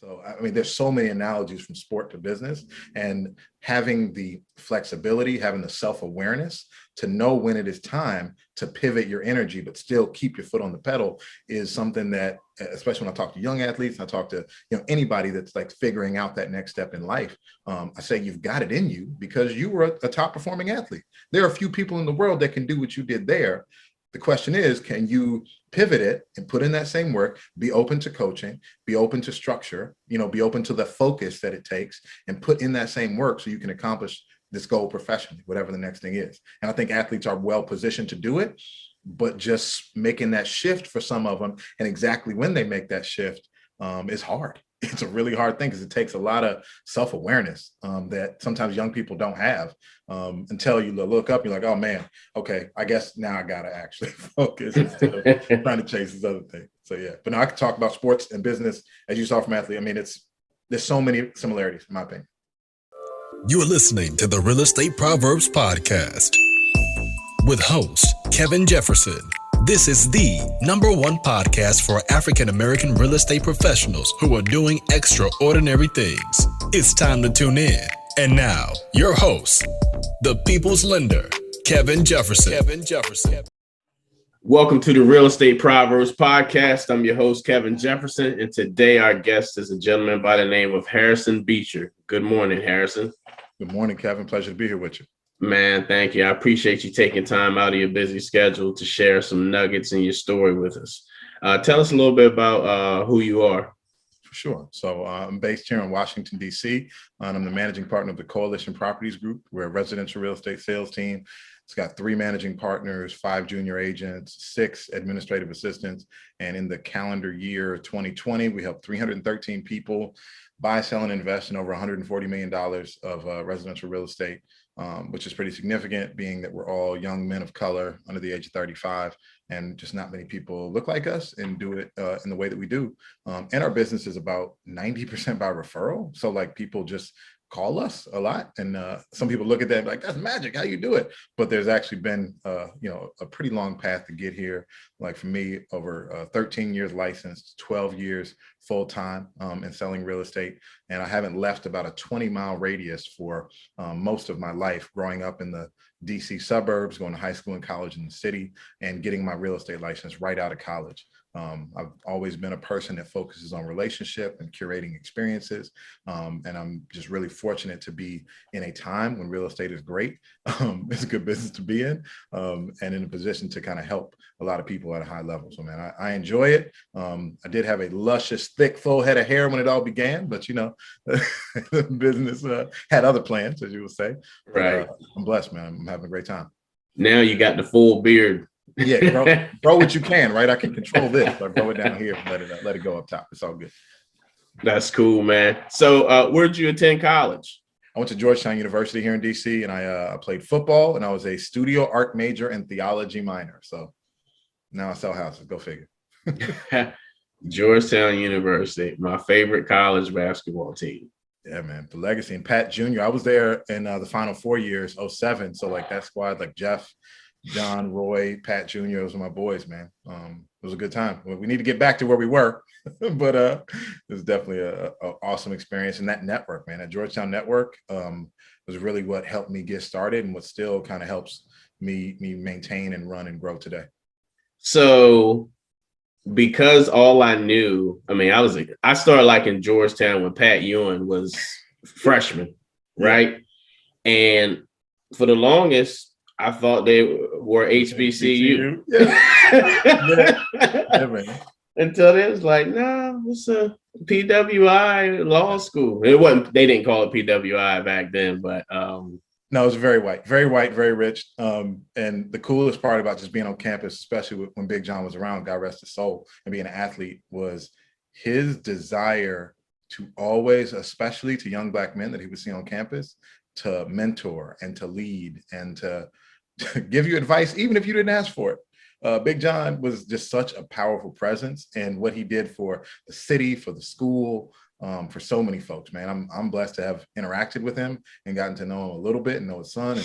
So, I mean, there's so many analogies from sport to business, and having the flexibility, having the self-awareness to know when it is time to pivot your energy, but still keep your foot on the pedal is something that, especially when I talk to young athletes, I talk to, anybody that's like figuring out that next step in life. I say, you've got it in you because you were a top performing athlete. There are a few people in the world that can do what you did there. The question is, can you pivot it and put in that same work, be open to coaching, be open to structure, be open to the focus that it takes, and put in that same work so you can accomplish this goal professionally, whatever the next thing is. And I think athletes are well positioned to do it, but just making that shift for some of them, and exactly when they make that shift, is hard. It's a really hard thing because it takes a lot of self-awareness that sometimes young people don't have until you look up, you're like, oh man, okay, I guess now I gotta actually focus instead of trying to chase this other thing. So yeah, but now I could talk about sports and business as you saw from athlete. I mean, there's so many similarities in my opinion. You are listening to the Real Estate Proverbs Podcast with host Kevin Jefferson. This is the #1 podcast for African American real estate professionals who are doing extraordinary things. It's time to tune in. And now, your host, the People's Lender, Kevin Jefferson. Welcome to the Real Estate Proverbs Podcast. I'm your host, Kevin Jefferson, and today our guest is a gentleman by the name of Harrison Beecher. Good morning, Harrison. Good morning, Kevin. Pleasure to be here with you. Man, thank you. I appreciate you taking time out of your busy schedule to share some nuggets in your story with us. Tell us a little bit about who you are. For sure. So I'm based here in Washington, D.C., and I'm the managing partner of the Coalition Properties Group. We're a residential real estate sales team. It's got 3 managing partners, 5 junior agents, 6 administrative assistants. And in the calendar year 2020, we helped 313 people buy, sell, and invest in over $140 million of residential real estate. Which is pretty significant, being that we're all young men of color under the age of 35, and just not many people look like us and do it in the way that we do. And our business is about 90% by referral. So like people just call us a lot, and some people look at that and be like, that's magic, how you do it? But there's actually been a pretty long path to get here. Like for me, over 13 years licensed, 12 years full-time in selling real estate, and I haven't left about a 20-mile radius for most of my life, growing up in the DC suburbs, going to high school and college in the city, and getting my real estate license right out of college. I've always been a person that focuses on relationship and curating experiences. And I'm just really fortunate to be in a time when real estate is great. It's a good business to be in, and in a position to kind of help a lot of people at a high level. So man, I enjoy it. I did have a luscious, thick, full head of hair when it all began, but the business had other plans, as you would say. Right. But, I'm blessed, man. I'm having a great time. Now you got the full beard. Yeah, grow what you can, right? I can control this, but grow it down here and let it go up top. It's all good. That's cool, man. So where'd you attend college? I went to Georgetown University here in DC, and I played football, and I was a studio art major and theology minor. So now I sell houses. Go figure. Georgetown University, my favorite college basketball team. Yeah, man. The legacy. And Pat Jr., I was there in the final 4 years, 07. So like that squad, like Jeff, John, Roy, Pat Jr., those were my boys, man. It was a good time. We need to get back to where we were, but it was definitely a awesome experience. And that network, man, that Georgetown network was really what helped me get started, and what still kind of helps me maintain and run and grow today. So because all I knew, I started liking Georgetown when Pat Ewing was freshman, right? And for the longest, I thought they were HBCU. Yeah, until they was like, no, it's a PWI law school. It wasn't. They didn't call it PWI back then, but no, it was very white, very rich. And the coolest part about just being on campus, especially when Big John was around, God rest his soul, and being an athlete, was his desire to always, especially to young Black men that he would see on campus, to mentor and to lead and to give you advice, even if you didn't ask for it. Big John was just such a powerful presence, and what he did for the city, for the school, for so many folks, man. I'm blessed to have interacted with him and gotten to know him a little bit and know his son.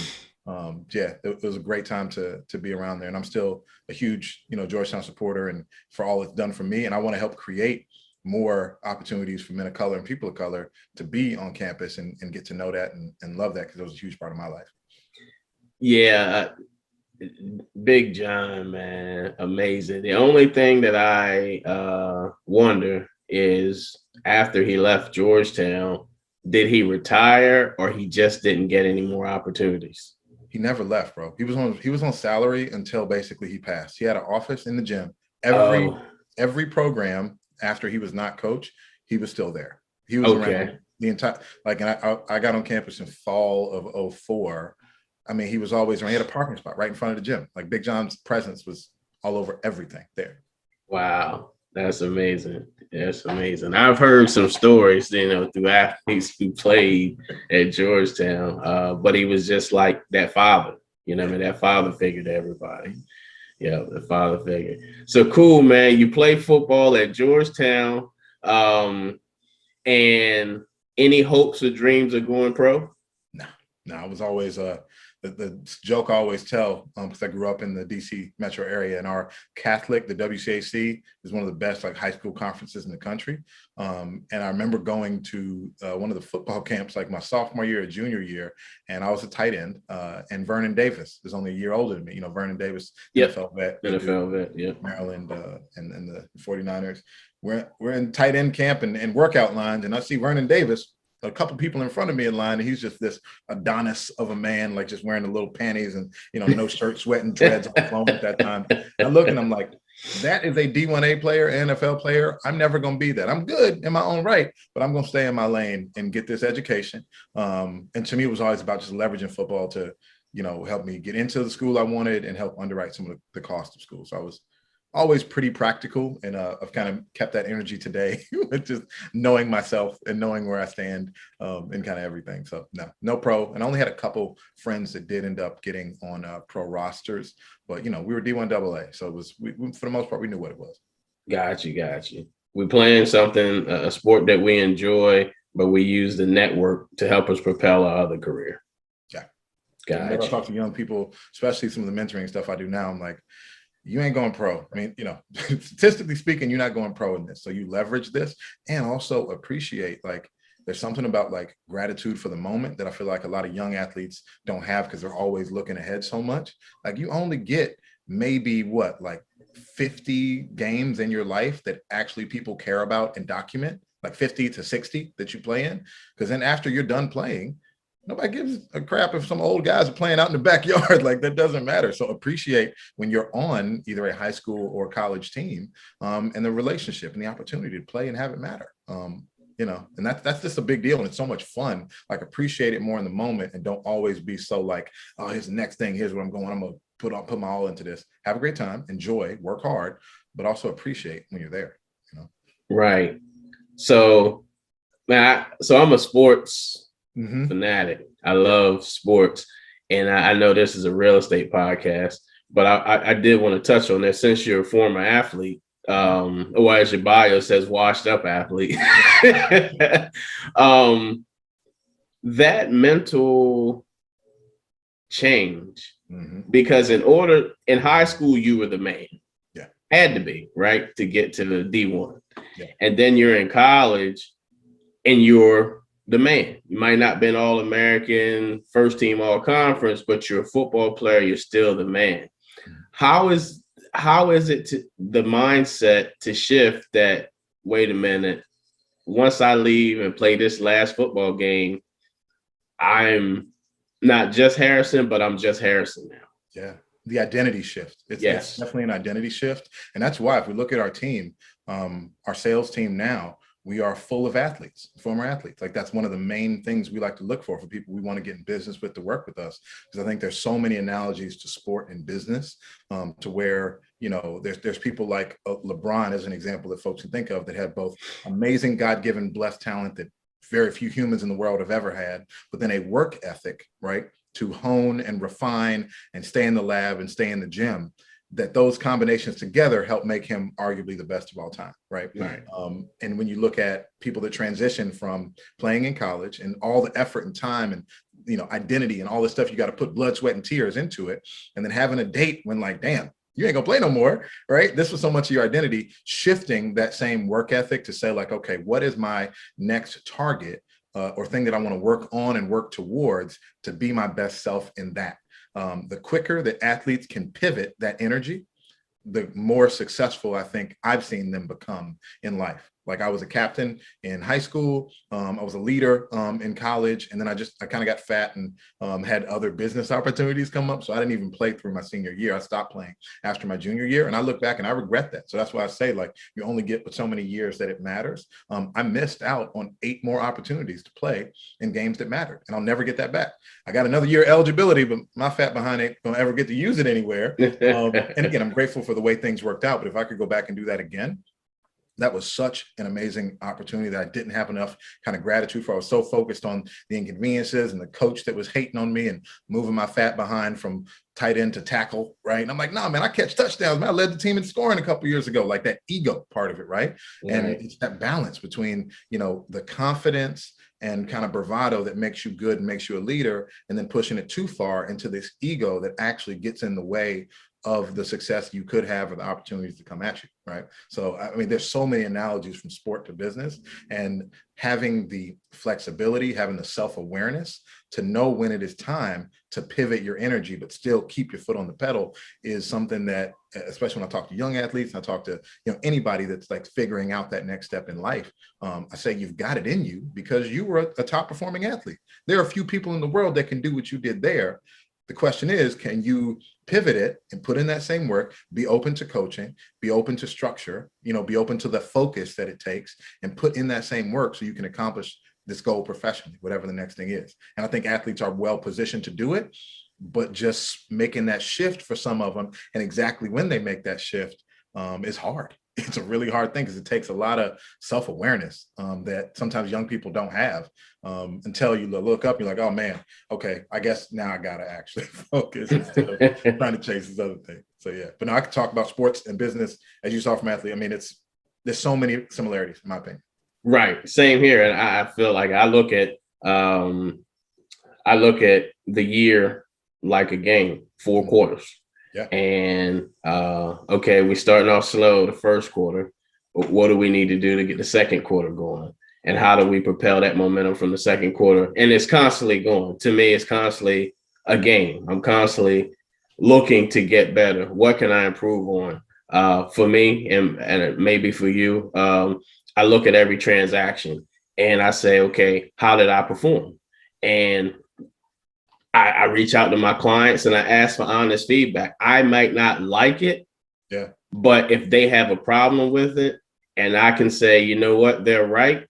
And it was a great time to be around there. And I'm still a huge, Georgetown supporter, and for all it's done for me. And I want to help create more opportunities for men of color and people of color to be on campus and get to know that and love that, because it was a huge part of my life. Yeah, Big John, man, amazing. The only thing that I wonder is, after he left Georgetown, did he retire or he just didn't get any more opportunities? He never left, bro. He was on salary until basically he passed. He had an office in the gym. Every program after he was not coach, he was still there. He was around the entire, like, and I got on campus in fall of 2004. I mean, he was always around. He had a parking spot right in front of the gym. Like, Big John's presence was all over everything there. Wow, that's amazing. That's amazing. I've heard some stories, through athletes who played at Georgetown, but he was just like that father, that father figure to everybody. Yeah, the father figure. So cool, man. You play football at Georgetown, and any hopes or dreams of going pro? No, I was always the joke I always tell, because I grew up in the DC metro area, and our Catholic, the WCAC, is one of the best like high school conferences in the country. And I remember going to one of the football camps like my sophomore year or junior year, and I was a tight end. And Vernon Davis is only a year older than me. Vernon Davis, NFL vet, yeah, Maryland, and the 49ers. We're in tight end camp and workout lines, and I see Vernon Davis, a couple people in front of me in line, and he's just this Adonis of a man, like just wearing the little panties and, no shirt, sweating dreads on the phone at that time. And I look and I'm like, that is a D1A player, NFL player. I'm never going to be that. I'm good in my own right, but I'm going to stay in my lane and get this education. And to me, it was always about just leveraging football to, help me get into the school I wanted and help underwrite some of the cost of school. So I was always pretty practical, and I've kind of kept that energy today with just knowing myself and knowing where I stand in kind of everything. So no pro, and I only had a couple friends that did end up getting on pro rosters, but we were D1 AA, so it was we, for the most part we knew what it was. Got you. We're playing something, a sport that we enjoy, but we use the network to help us propel our other career. Yeah, gotcha. I talk to young people, especially some of the mentoring stuff I do now. I'm like, you ain't going pro. I mean, statistically speaking, you're not going pro in this. So you leverage this and also appreciate, like, there's something about like gratitude for the moment that I feel like a lot of young athletes don't have, because they're always looking ahead so much. Like, you only get maybe like 50 games in your life that actually people care about and document, like 50 to 60 that you play in. Because then after you're done playing, nobody gives a crap if some old guys are playing out in the backyard. Like, that doesn't matter. So appreciate when you're on either a high school or college team, and the relationship and the opportunity to play and have it matter. And that's just a big deal. And it's so much fun. Like, appreciate it more in the moment and don't always be so like, oh, here's the next thing. Here's what I'm going. I'm going to put my all into this. Have a great time, enjoy, work hard, but also appreciate when you're there. Right. So, man, I'm a sports fanatic. I love sports, and I know this is a real estate podcast, but I did want to touch on that, since you're a former athlete. Or as your bio says, washed up athlete. That mental change, because in high school you were the man. Yeah, had to be, right, to get to the D1. Yeah. And then you're in college and you're the man. You might not been All-American, first team All-Conference, but you're a football player. You're still the man. How is it the mindset to shift that, wait a minute, once I leave and play this last football game, I'm not just Harrison, but I'm just Harrison now? Yeah. The identity shift. It's definitely an identity shift. And that's why, if we look at our team, our sales team now, we are full of athletes, former athletes. Like, that's one of the main things we like to look for people we want to get in business with, to work with us. Because I think there's so many analogies to sport and business, to where, there's people like LeBron, as an example, that folks can think of, that have both amazing God-given blessed talent that very few humans in the world have ever had, but then a work ethic, right, to hone and refine and stay in the lab and stay in the gym, that those combinations together help make him arguably the best of all time, right? Right. And when you look at people that transition from playing in college and all the effort and time and, identity and all this stuff, you got to put blood, sweat, and tears into it. And then having a date when, like, damn, you ain't gonna play no more, right? This was so much of your identity. Shifting that same work ethic to say like, okay, what is my next target or thing that I want to work on and work towards to be my best self in that. The quicker that athletes can pivot that energy, the more successful I think I've seen them become in life. Like I was a captain in high school. I was a leader in college. And then I kind of got fat and had other business opportunities come up. So I didn't even play through my senior year. I stopped playing after my junior year. And I look back and I regret that. So that's why I say like, you only get so many years that it matters. I missed out on 8 more opportunities to play in games that mattered. And I'll never get that back. I got another year eligibility, but my fat behind ain't gonna ever get to use it anywhere. And again, I'm grateful for the way things worked out. But if I could go back and do that again, that was such an amazing opportunity that I didn't have enough kind of gratitude for. I was so focused on the inconveniences and the coach that was hating on me and moving my fat behind from tight end to tackle, right? And I'm like, nah, man, I catch touchdowns. Man, I led the team in scoring a couple of years ago, like that ego part of it, right? And it's that balance between, the confidence and kind of bravado that makes you good and makes you a leader, and then pushing it too far into this ego that actually gets in the way of the success you could have or the opportunities to come at you, right? So, I mean, there's so many analogies from sport to business, and having the flexibility, having the self-awareness to know when it is time to pivot your energy, but still keep your foot on the pedal is something that, especially when I talk to young athletes, and I talk to, anybody that's like figuring out that next step in life, I say, you've got it in you because you were a top performing athlete. There are a few people in the world that can do what you did there. The question is, can you pivot it and put in that same work, be open to coaching, be open to structure, be open to the focus that it takes, and put in that same work so you can accomplish this goal professionally, whatever the next thing is. And I think athletes are well positioned to do it, but just making that shift for some of them, and exactly when they make that shift is hard. It's a really hard thing because it takes a lot of self-awareness that sometimes young people don't have until you look up, you're like, oh man, okay, I guess now I gotta actually focus instead of trying to chase this other thing. So yeah, but now I could talk about sports and business as you saw from athlete. I mean, there's so many similarities in my opinion. Right, same here, and I feel like I look at the year like a game, 4 quarters. Yeah. And okay, we're starting off slow the first quarter. But what do we need to do to get the second quarter going? And how do we propel that momentum from the second quarter? And it's constantly going. To me, it's constantly a game. I'm constantly looking to get better. What can I improve on? For me, and maybe for you, I look at every transaction and I say, okay, how did I perform? And I reach out to my clients and I ask for honest feedback. I might not like it, but if they have a problem with it and I can say, you know what, they're right,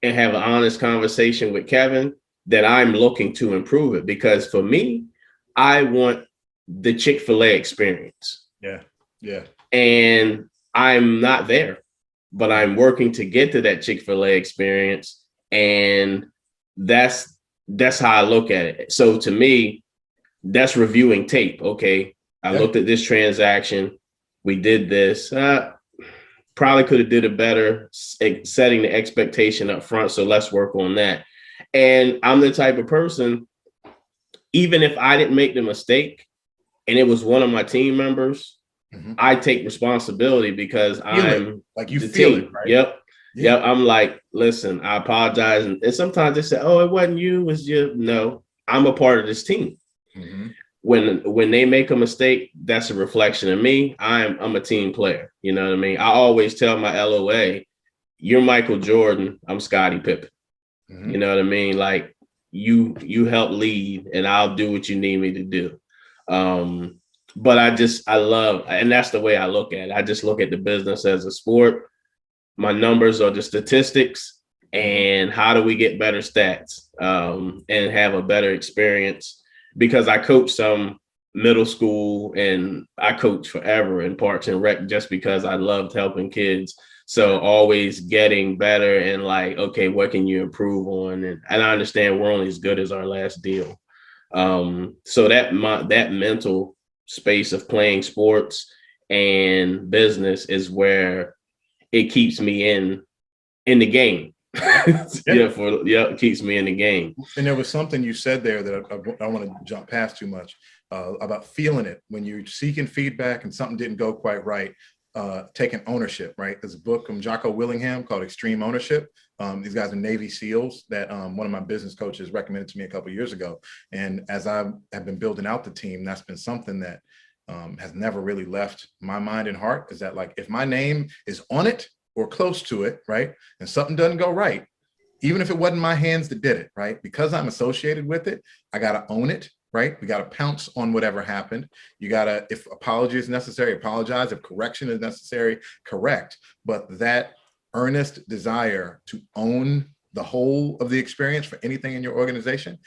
and have an honest conversation with Kevin, then I'm looking to improve it. Because for me, I want the Chick-fil-A experience. Yeah. And I'm not there, but I'm working to get to that Chick-fil-A experience. And that's how I look at it. So to me, that's reviewing tape. Okay, I looked at this transaction. We did this. Probably could have did it better, setting the expectation up front. So let's work on that. And I'm the type of person, even if I didn't make the mistake and it was one of my team members, I take responsibility because I'm like you feel team. it, right? Yep. Yeah, I'm like, listen, I apologize. And sometimes they say, oh, it wasn't you, it was you. No, I'm a part of this team. When they make a mistake, that's a reflection of me. I'm a team player. You know what I mean? I always tell my LOA, you're Michael Jordan, I'm Scottie Pippen. You know what I mean? Like you help lead and I'll do what you need me to do. But I love, and that's the way I look at it. I just look at the business as a sport. My numbers are the statistics, and how do we get better stats and have a better experience? Because I coach some middle school and I coach forever in Parks and Rec just because I loved helping kids. So always getting better and like, okay, what can you improve on? And I understand we're only as good as our last deal. So that mental space of playing sports and business is where it keeps me in the game. It keeps me in the game. And there was something you said there that I don't want to jump past too much, about feeling it when you're seeking feedback and something didn't go quite right. Taking ownership, right? There's a book from Jocko Willingham called Extreme Ownership. These guys are Navy SEALs that one of my business coaches recommended to me a couple of years ago. And as I have been building out the team, that's been something that has never really left my mind and heart, is that like, if my name is on it or close to it, right, and something doesn't go right, even if it wasn't my hands that did it, right, because I'm associated with it, I got to own it. Right? We got to pounce on whatever happened. You got to, if apology is necessary, apologize. If correction is necessary, correct. But that earnest desire to own the whole of the experience for anything in your organization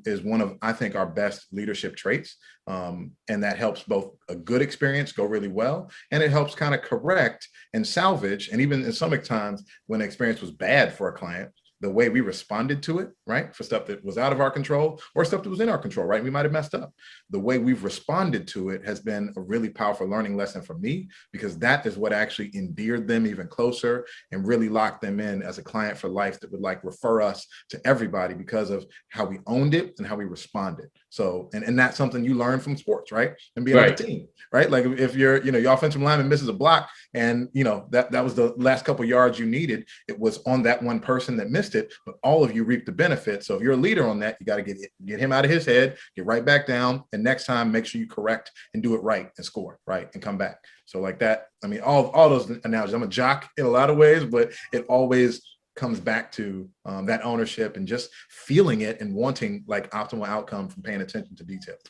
is one of, I think, our best leadership traits. And that helps both a good experience go really well, and it helps kind of correct and salvage. And even in some times when the experience was bad for a client, the way we responded to it, right, for stuff that was out of our control or stuff that was in our control, right, we might have messed up. The way we've responded to it has been a really powerful learning lesson for me, because that is what actually endeared them even closer and really locked them in as a client for life that would like refer us to everybody because of how we owned it and how we responded. So, and that's something you learn from sports, right, and being on a team, right? Like if you're, your offensive lineman misses a block and, that was the last couple yards you needed, it was on that one person that missed it, but all of you reap the benefit. So if you're a leader on that, you got to get him out of his head, get right back down, and next time make sure you correct and do it right and score right and come back. So like that, I mean, all those analogies. I'm a jock in a lot of ways, but it always comes back to that ownership and just feeling it and wanting like optimal outcome from paying attention to details.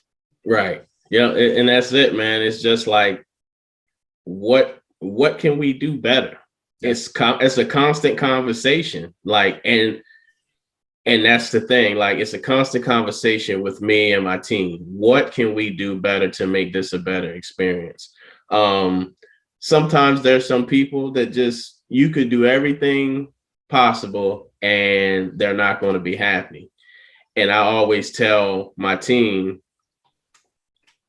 Right. Yeah, and that's it, man. It's just like, what can we do better? It's a constant conversation, like, and that's the thing, like, it's a constant conversation with me and my team. What can we do better to make this a better experience? Sometimes there's some people that just, you could do everything possible and they're not going to be happy. And I always tell my team,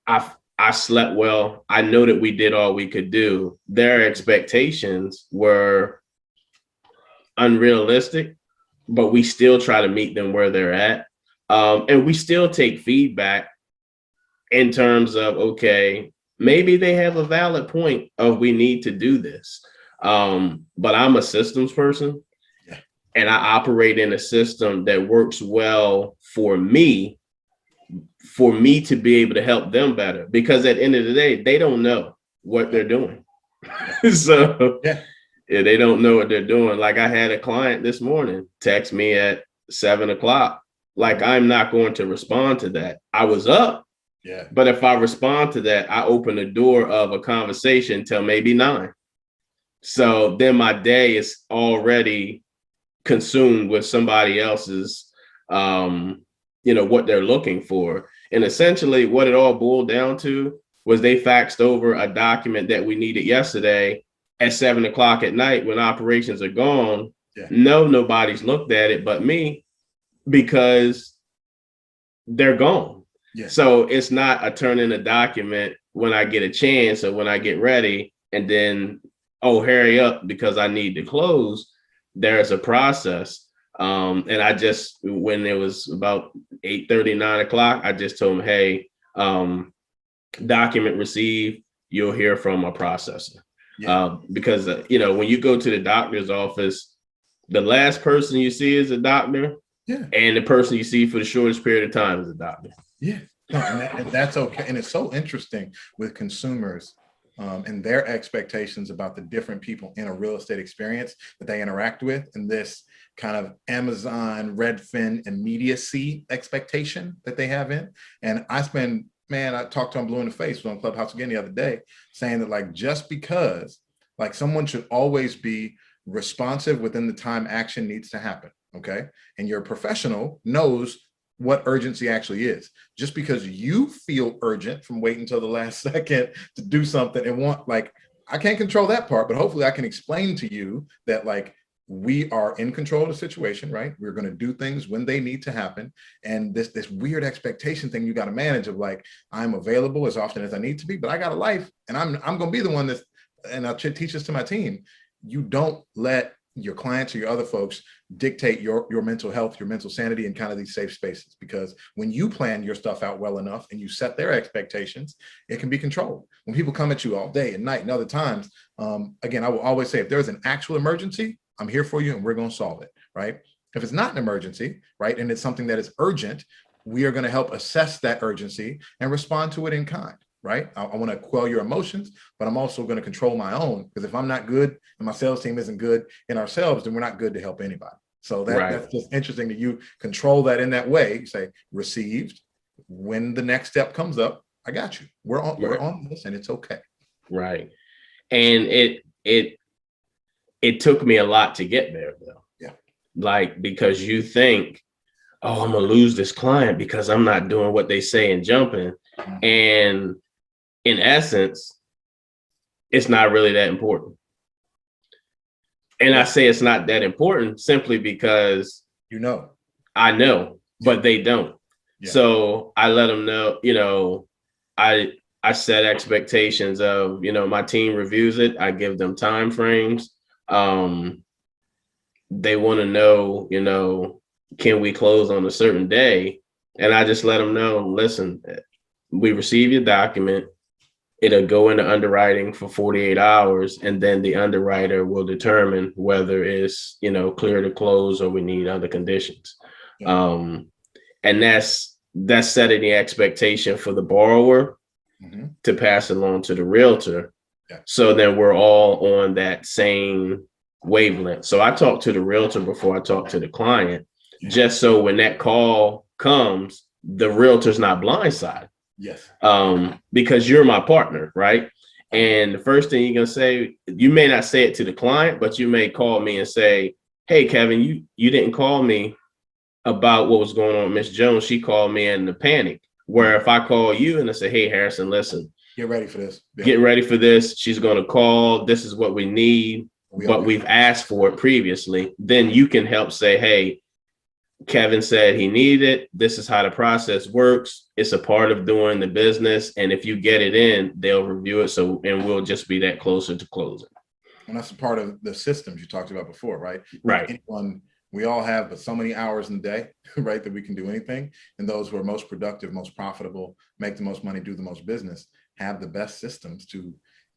I slept well. I know that we did all we could do. Their expectations were unrealistic, but we still try to meet them where they're at. And we still take feedback in terms of, okay, maybe they have a valid point of we need to do this. But I'm a systems person, and I operate in a system that works well for me to be able to help them better, because at the end of the day, they don't know what they're doing. So they don't know what they're doing. Like, I had a client this morning text me at 7:00. Like, I'm not going to respond to that. I was up. Yeah. But if I respond to that, I open the door of a conversation till maybe 9. So then my day is already consumed with somebody else's, what they're looking for. And essentially what it all boiled down to was they faxed over a document that we needed yesterday at 7:00 at night when operations are gone. Yeah. No, nobody's looked at it but me, because they're gone. Yeah. So it's not a turn in a document when I get a chance or when I get ready and then, oh, hurry up because I need to close. There's a process. And I just, when it was about 8:30, 9:00, I just told him, hey, document received, you'll hear from a processor. Yeah. Because, when you go to the doctor's office, the last person you see is a doctor. Yeah. And the person you see for the shortest period of time is a doctor. Yeah. No, and that's okay. And it's so interesting with consumers and their expectations about the different people in a real estate experience that they interact with, and this kind of Amazon, Redfin immediacy expectation that they have in. And I talked to him blue in the face on Clubhouse again the other day, saying that like, just because like someone should always be responsive within the time action needs to happen. Okay. And your professional knows what urgency actually is. Just because you feel urgent from waiting until the last second to do something and I can't control that part, but hopefully I can explain to you that like, we are in control of the situation, right? We're going to do things when they need to happen. And this weird expectation thing you got to manage of like, I'm available as often as I need to be, but I got a life and I'm going to be the one and I'll teach this to my team. You don't let your clients or your other folks dictate your mental health, your mental sanity, and kind of these safe spaces. Because when you plan your stuff out well enough and you set their expectations, it can be controlled. When people come at you all day and night and other times, again, I will always say, if there's an actual emergency, I'm here for you and we're going to solve it, right? If it's not an emergency, right, and it's something that is urgent, we are going to help assess that urgency and respond to it in kind. Right? I want to quell your emotions, but I'm also going to control my own, because if I'm not good and my sales team isn't good in ourselves, then we're not good to help anybody. So that's just interesting that you control that in that way. You say received. When the next step comes up, I got you. We're on this, and it's okay. Right. And it took me a lot to get there, though. Yeah. Like, because you think, oh, I'm gonna lose this client because I'm not doing what they say and jumping. Mm-hmm. And in essence, it's not really that important. And I say it's not that important simply because I know, but they don't. Yeah. So I let them know, I set expectations of, my team reviews it. I give them time frames. They want to know, can we close on a certain day? And I just let them know, listen, we receive your document. It'll go into underwriting for 48 hours, and then the underwriter will determine whether it's, clear to close or we need other conditions. Yeah. And that's setting the expectation for the borrower to pass along to the realtor. Yeah. So then we're all on that same wavelength. So I talk to the realtor before I talk to the client, just so when that call comes, the realtor's not blindsided. Yes. Because you're my partner, right? And the first thing you're gonna say, you may not say it to the client, but you may call me and say, hey, Kevin, you didn't call me about what was going on with Miss Jones. She called me in the panic. Where if I call you and I say, hey, Harrison, listen, get ready for this. Yeah. Get ready for this. She's gonna call. This is what we need, but we've asked for it previously. Then you can help say, hey, Kevin said he needed it. This is how the process works. It's a part of doing the business. And if you get it in, they'll review it. And we'll just be that closer to closing. And that's a part of the systems you talked about before, right? Right. We all have but so many hours in the day, right, that we can do anything. And those who are most productive, most profitable, make the most money, do the most business, have the best systems to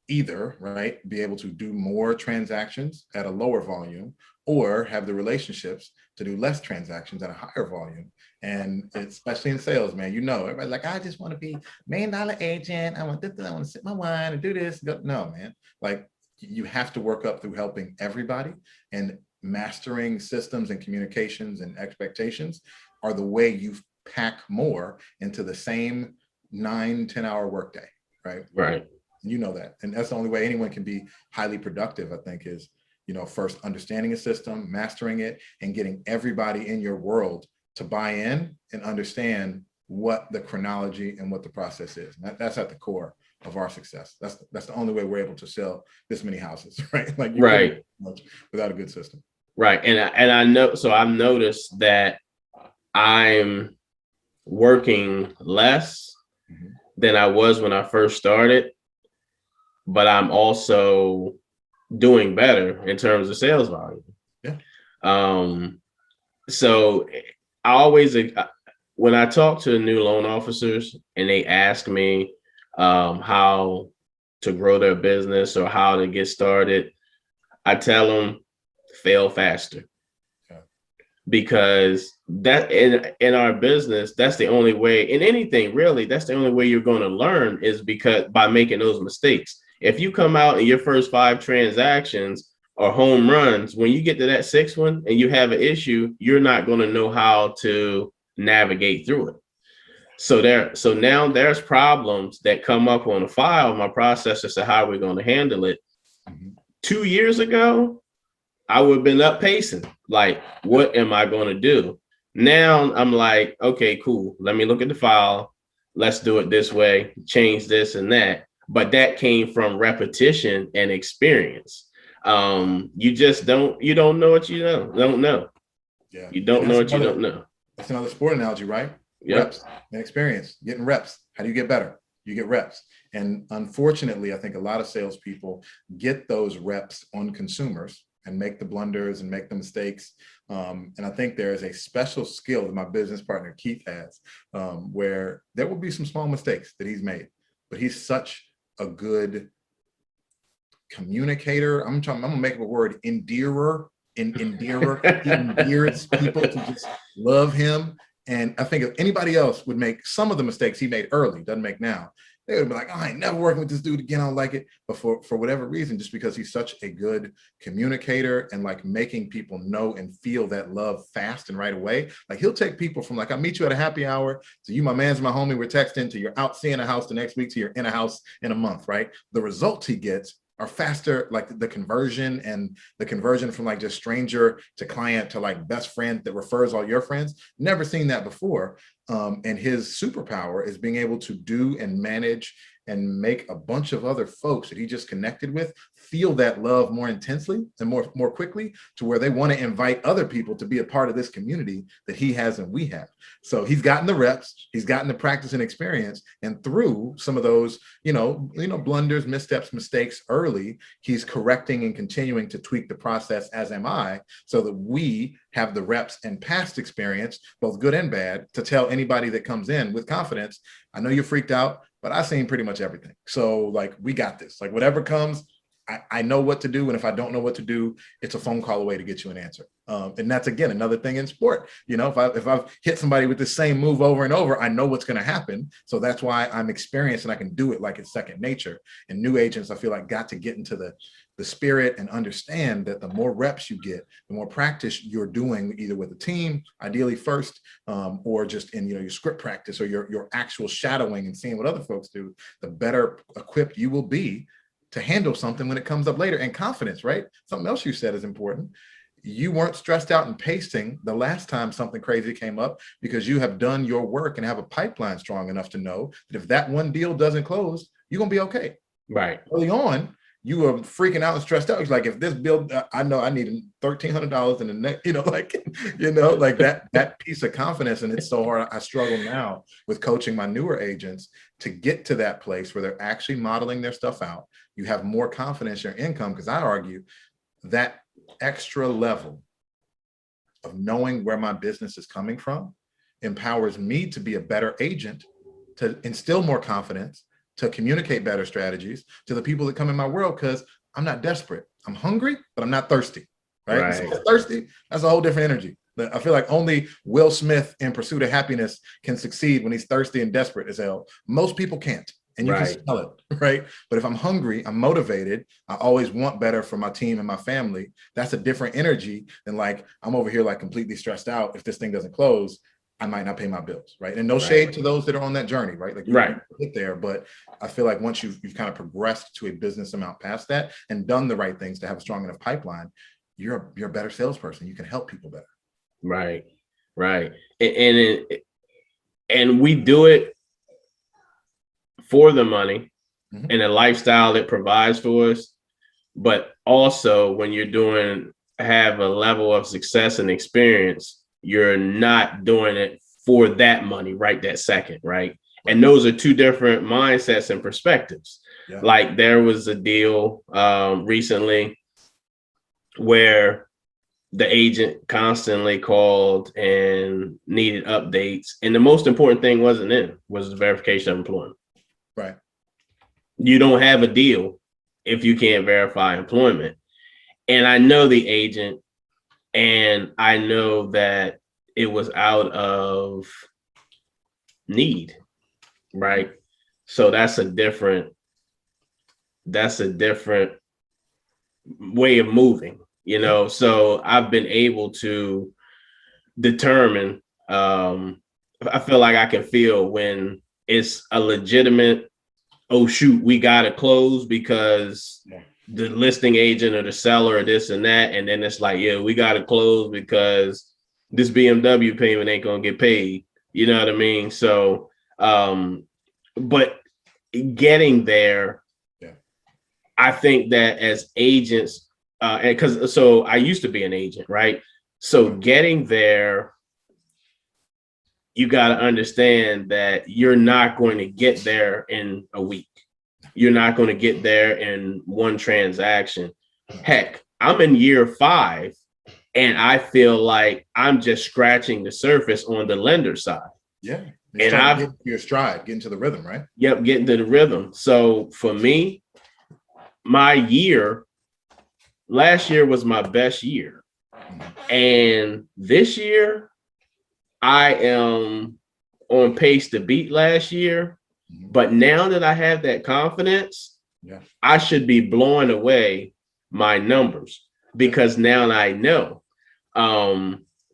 either, right, be able to do more transactions at a lower volume, or have the relationships to do less transactions at a higher volume. And especially in sales, man, everybody's like, I just want to be $1 million agent. I want this, I want to sip my wine and do this. No, man, like you have to work up through helping everybody, and mastering systems and communications and expectations are the way you pack more into the same 9-10 hour workday, right? Right. You know that. And that's the only way anyone can be highly productive, I think, is, first understanding a system, mastering it, and getting everybody in your world to buy in and understand what the chronology and what the process is. And that's at the core of our success. That's the only way we're able to sell this many houses, right? Like you right. Much without a good system. Right. And I know, so I've noticed that I'm working less than I was when I first started, but I'm also doing better in terms of sales volume. Yeah. So I always, when I talk to new loan officers and they ask me how to grow their business or how to get started, I tell them fail faster. Yeah. Because that in our business, that's the only way, in anything really, that's the only way you're going to learn, is because by making those mistakes. If you come out and your first 5 transactions are home runs, when you get to that 6th one and you have an issue, you're not going to know how to navigate through it. So now there's problems that come up on the file. My processor said, how are we going to handle it? 2 years ago, I would have been up pacing. Like, what am I going to do? Now I'm like, okay, cool. Let me look at the file. Let's do it this way. Change this and that. But that came from repetition and experience. You don't know what you don't know. Yeah. You don't know what you don't know. That's another sport analogy, right? Yep. Reps and experience, getting reps. How do you get better? You get reps. And unfortunately, I think a lot of salespeople get those reps on consumers, and make the blunders and make the mistakes. And I think there is a special skill that my business partner Keith has, where there will be some small mistakes that he's made, but he's such a good communicator. I'm gonna make up a word, endearer. He endears people to just love him. And I think if anybody else would make some of the mistakes he made early, doesn't make now, they would be like, oh, I ain't never working with this dude again. I don't like it. But for whatever reason, just because he's such a good communicator and like making people know and feel that love fast and right away, like he'll take people from like, I meet you at a happy hour to you, my man's my homie, we're texting, to you're out seeing a house the next week, to you're in a house in a month, right? The results he gets are faster, like the conversion from like just stranger to client to like best friend that refers all your friends. Never seen that before. And his superpower is being able to do and manage and make a bunch of other folks that he just connected with feel that love more intensely and more quickly, to where they want to invite other people to be a part of this community that he has and we have. So he's gotten the reps, he's gotten the practice and experience, and through some of those, blunders, missteps, mistakes early, he's correcting and continuing to tweak the process, as am I, so that we have the reps and past experience, both good and bad, to tell anybody that comes in with confidence, I know you're freaked out, but I've seen pretty much everything. So like, we got this, like whatever comes, I know what to do. And if I don't know what to do, it's a phone call away to get you an answer. And that's, again, another thing in sport. If I've hit somebody with the same move over and over, I know what's going to happen. So that's why I'm experienced and I can do it like it's second nature. And new agents, I feel like, got to get into the spirit and understand that the more reps you get, the more practice you're doing, either with a team, ideally first, or just in your script practice or your actual shadowing and seeing what other folks do, the better equipped you will be to handle something when it comes up later. And confidence, right? Something else you said is important. You weren't stressed out and pacing the last time something crazy came up, because you have done your work and have a pipeline strong enough to know that if that one deal doesn't close, you're gonna be okay. Right. Early on, you were freaking out and stressed out. It's like, if this bill, I know I need $1,300 in the next, like that piece of confidence. And it's so hard. I struggle now with coaching my newer agents to get to that place where they're actually modeling their stuff out. You have more confidence in your income, because I argue that extra level of knowing where my business is coming from empowers me to be a better agent, to instill more confidence, to communicate better strategies to the people that come in my world, because I'm not desperate. I'm hungry, but I'm not thirsty, right? So thirsty, that's a whole different energy. I feel like only Will Smith in Pursuit of Happiness can succeed when he's thirsty and desperate as hell. Most people can't. And you can smell it, right? But if I'm hungry, I'm motivated, I always want better for my team and my family, that's a different energy than like, I'm over here like completely stressed out. If this thing doesn't close, I might not pay my bills, right? And no shade to those that are on that journey, right? Like you get there, but I feel like once you've kind of progressed to a business amount past that and done the right things to have a strong enough pipeline, you're a better salesperson. You can help people better. Right. And we do it for the money and the lifestyle it provides for us. But also when you're have a level of success and experience, you're not doing it for that money right that second, right? And those are two different mindsets and perspectives. Yeah. Like there was a deal recently where the agent constantly called and needed updates. And the most important thing was the verification of employment. Right. You don't have a deal if you can't verify employment. And I know the agent, and I know that it was out of need, right? So that's a different way of moving, So I've been able to determine, I feel like I can feel when it's a legitimate, oh shoot, we gotta close because the listing agent or the seller or this and that. And then it's like, yeah, we gotta close because this BMW payment ain't gonna get paid. You know what I mean? So, but getting there, I think that as agents, so I used to be an agent, right? So getting there, you got to understand that you're not going to get there in a week. You're not going to get there in one transaction. Heck, I'm in year 5 and I feel like I'm just scratching the surface on the lender side. Yeah. And I've get your stride, get into the rhythm, right? Yep, getting to the rhythm. So for me, my year last year was my best year. And this year, I am on pace to beat last year. But now that I have that confidence, I should be blowing away my numbers because now I know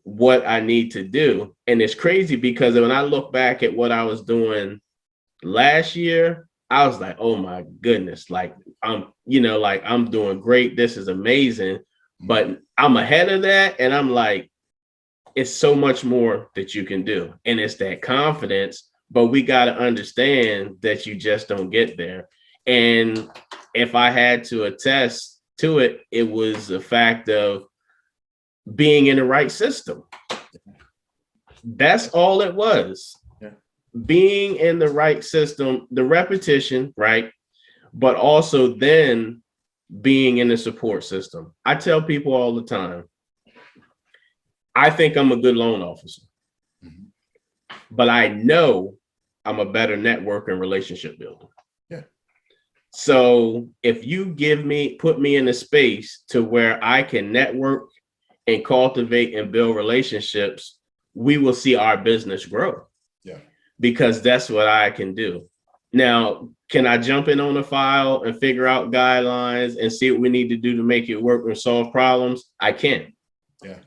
what I need to do. And it's crazy because when I look back at what I was doing last year, I was like, oh my goodness, like I'm doing great. This is amazing. But I'm ahead of that. And I'm like, it's so much more that you can do. And it's that confidence, but we got to understand that you just don't get there. And if I had to attest to it, it was the fact of being in the right system. That's all it was. Being in the right system, the repetition, right? But also then being in the support system. I tell people all the time, I think I'm a good loan officer, but I know I'm a better network and relationship builder. Yeah. So if you put me in a space to where I can network and cultivate and build relationships, we will see our business grow. Yeah. Because that's what I can do. Now, can I jump in on a file and figure out guidelines and see what we need to do to make it work and solve problems? I can. Yeah.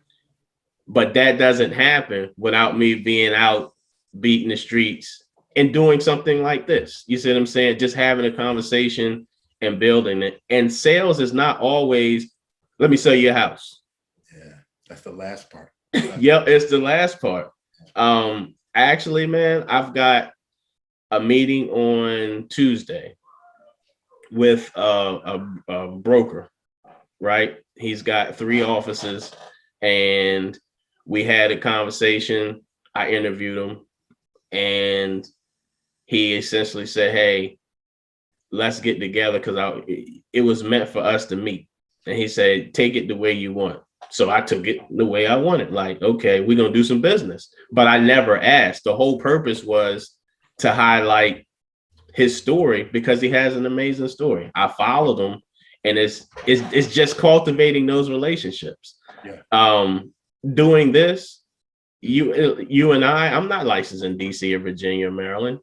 But that doesn't happen without me being out beating the streets and doing something like this. You see what I'm saying? Just having a conversation and building it. And sales is not always, let me sell you a house. Yeah, that's the last part. Yep, it's the last part. Actually, man, I've got a meeting on Tuesday with a broker, right? He's got 3 offices and we had a conversation. I interviewed him and he essentially said, hey, let's get together because it was meant for us to meet. And he said, take it the way you want. So I took it the way I wanted. Like, okay, we're going to do some business. But I never asked. The whole purpose was to highlight his story because he has an amazing story. I followed him and it's just cultivating those relationships. Yeah. Doing this, you and I'm not licensed in DC or Virginia or Maryland,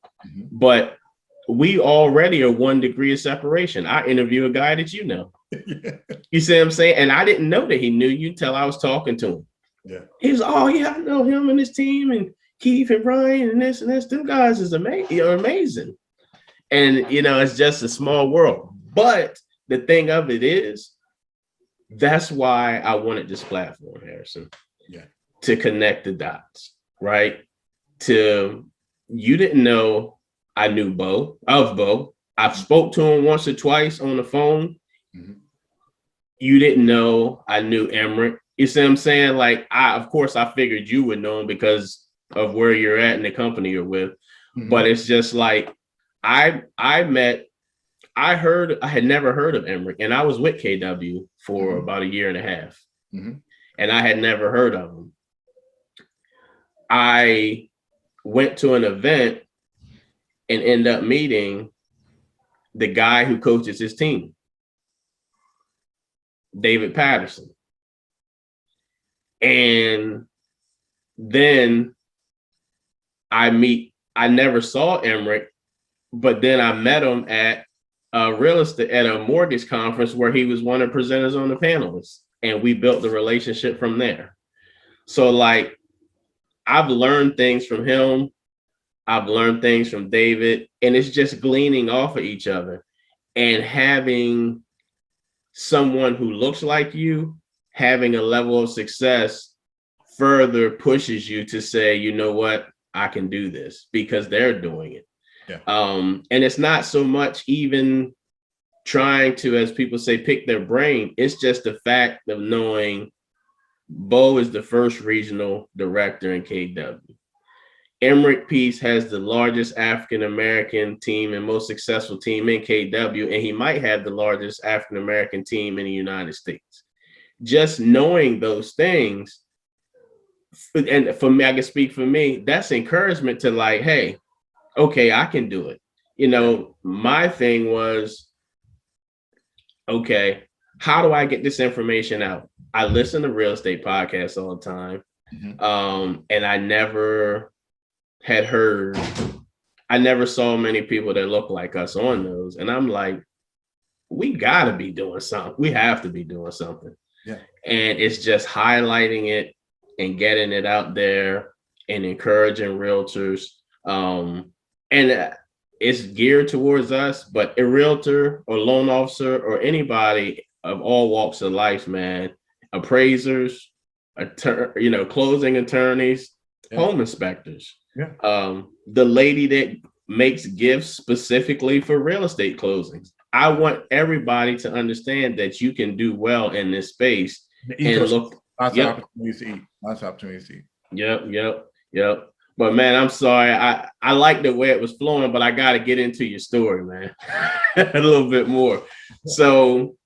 but we already are 1 degree of separation. I interview a guy that you know. You see what I'm saying? And I didn't know that he knew you until I was talking to him. Yeah. He was, oh yeah, I know him and his team and Keith and Ryan and this and this. Them guys is amazing. And it's just a small world. But the thing of it is, that's why I wanted this platform, Harrison. Yeah. To connect the dots, right? You didn't know I knew Bo. I've spoke to him once or twice on the phone. You didn't know I knew Emmerich. You see what I'm saying? Like, of course, I figured you would know him because of where you're at and the company you're with. But it's just like, I had never heard of Emmerich, and I was with KW for about 1.5 years. And I had never heard of him. I went to an event and ended up meeting the guy who coaches his team, David Patterson. And then I never saw Emmerich, but then I met him at a mortgage conference where he was one of the presenters on the panelists, and we built the relationship from there. So like, I've learned things from him. I've learned things from David, and it's just gleaning off of each other. And having someone who looks like you, having a level of success further pushes you to say, you know what, I can do this because they're doing it. Yeah. And it's not so much even trying to, as people say, pick their brain. It's just the fact of knowing Bo is the first regional director in KW. Emmerich Peace has the largest African-American team and most successful team in KW, and he might have the largest African-American team in the United States. just knowing those things, and for me, I can speak for me, that's encouragement to like, hey, okay, I can do it. My thing was, okay, how do I get this information out? I listen to real estate podcasts all the time. And I never had heard, I never saw many people that look like us on those. And I'm like, we gotta be doing something. We have to be doing something. Yeah. And it's just highlighting it and getting it out there and encouraging realtors. And it's geared towards us, but a realtor or loan officer or anybody of all walks of life, man, appraisers, closing attorneys, home inspectors. The lady that makes gifts specifically for real estate closings. I want everybody to understand that you can do well in this space and look. Lots of opportunities to eat. Lots of opportunities to eat. Yep. But man, I'm sorry. I like the way it was flowing, but I got to get into your story, man, a little bit more. So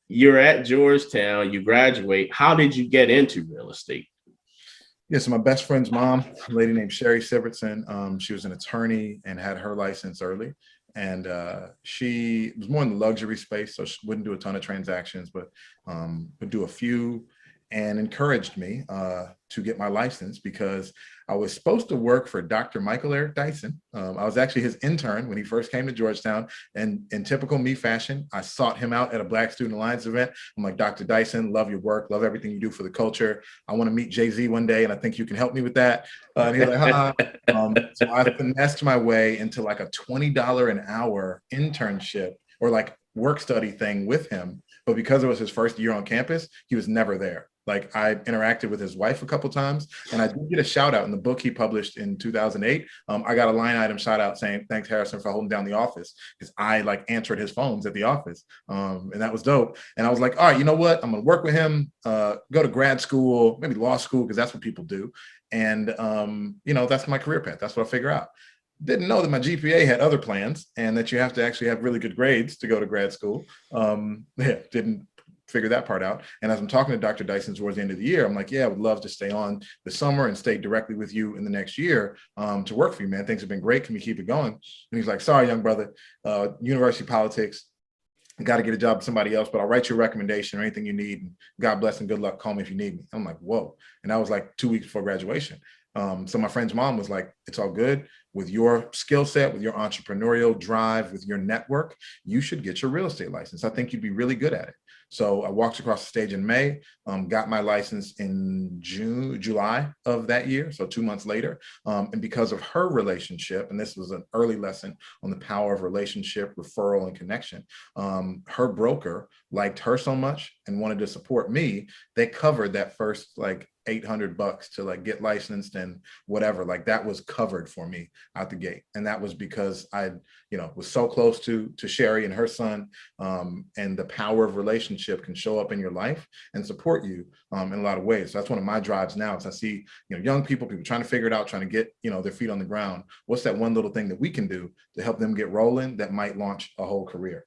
you're at Georgetown, you graduate. How did you get into real estate? Yeah, so my best friend's mom, a lady named Sherry Sivertson, she was an attorney and had her license early. And she was more in the luxury space, so she wouldn't do a ton of transactions, but would do a few, and encouraged me to get my license because I was supposed to work for Dr. Michael Eric Dyson. I was actually his intern when he first came to Georgetown. And in typical me fashion, I sought him out at a Black Student Alliance event. I'm like, Dr. Dyson, love your work, love everything you do for the culture. I want to meet Jay-Z one day, and I think you can help me with that. And he was like, ha. So I finessed my way into like a $20 an hour internship or like work study thing with him. But because it was his first year on campus, he was never there. Like I interacted with his wife a couple times, and I did get a shout out in the book he published in 2008. I got a line item shout out saying, thanks Harrison for holding down the office, because I like answered his phones at the office. And that was dope. And I was like, all right, you know what? I'm gonna work with him, go to grad school, maybe law school, because that's what people do. And that's my career path. That's what I figure out. Didn't know that my GPA had other plans and that you have to actually have really good grades to go to grad school. Didn't figure that part out. And as I'm talking to Dr. Dyson towards the end of the year, I'm like, yeah, I would love to stay on the summer and stay directly with you in the next year to work for you, man. Things have been great. Can we keep it going? And he's like, sorry, young brother, university politics, got to get a job with somebody else, but I'll write you a recommendation or anything you need. And God bless and good luck. Call me if you need me. I'm like, whoa. And that was like 2 weeks before graduation. So my friend's mom was like, it's all good. With your skill set, with your entrepreneurial drive, with your network, you should get your real estate license. I think you'd be really good at it. So I walked across the stage in May, got my license in July of that year, so 2 months later. And because of her relationship, and this was an early lesson on the power of relationship, referral, and connection, her broker liked her so much and wanted to support me. They covered that first like $800 to like get licensed and whatever, like that was covered for me out the gate. And that was because I, was so close to Sherry and her son, and the power of relationship can show up in your life and support you in a lot of ways. So that's one of my drives now, is I see, young people trying to figure it out, trying to get, their feet on the ground. What's that one little thing that we can do to help them get rolling that might launch a whole career?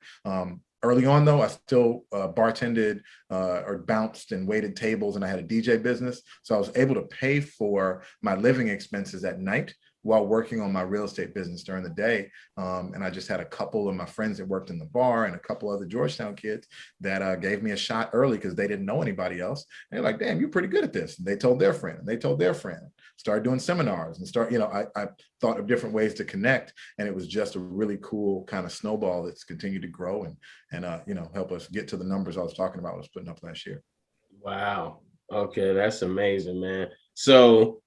Early on, though, I still bartended or bounced and waited tables, and I had a DJ business. So I was able to pay for my living expenses at night while working on my real estate business during the day. And I just had a couple of my friends that worked in the bar and a couple other Georgetown kids that gave me a shot early because they didn't know anybody else. And they're like, damn, you're pretty good at this. And they told their friend, and they told their friend. Started doing seminars and I thought of different ways to connect. And it was just a really cool kind of snowball that's continued to grow and help us get to the numbers I was talking about, I was putting up last year. Wow. Okay, that's amazing, man. So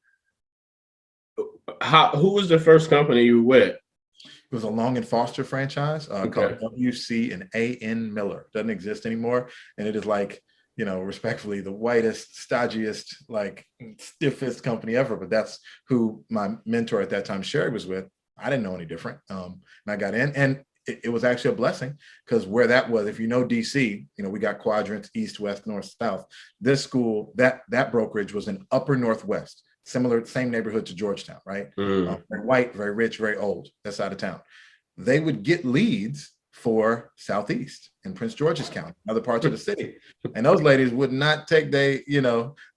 who was the first company you were with? It was a Long and Foster franchise called WC and A.N. Miller. Doesn't exist anymore. And it is like, respectfully, the whitest, stodgiest, like stiffest company ever. But that's who my mentor at that time, Sherry, was with. I didn't know any different. And I got in, and it was actually a blessing, because where that was, if you know DC, we got quadrants, east, west, north, south. This school, that brokerage was in upper northwest, same neighborhood to Georgetown, right? Very white, very rich, very old, that side of town. They would get leads for Southeast in Prince George's County, other parts of the city. And those ladies would not take they,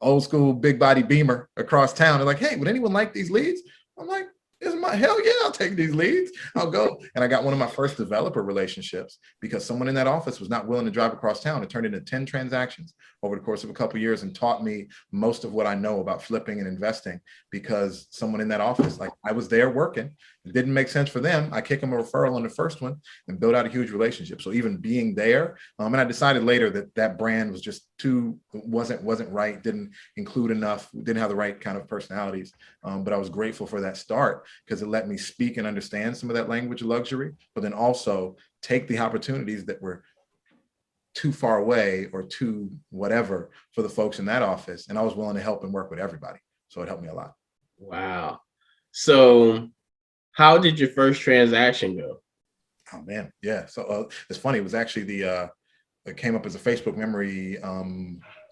old school big body Beamer across town. They're like, hey, would anyone like these leads? I'm like, hell yeah, I'll take these leads. I'll go. And I got one of my first developer relationships because someone in that office was not willing to drive across town. It turned into 10 transactions over the course of a couple of years and taught me most of what I know about flipping and investing because someone in that office, like I was there working, it didn't make sense for them. I kick them a referral on the first one and build out a huge relationship. So even being there, and I decided later that brand was just wasn't right, didn't include enough, didn't have the right kind of personalities. But I was grateful for that start because it let me speak and understand some of that language of luxury, but then also take the opportunities that were too far away or too whatever for the folks in that office. And I was willing to help and work with everybody. So it helped me a lot. Wow. So how did your first transaction go? Oh man. Yeah. So it's funny. It was actually it came up as a Facebook memory a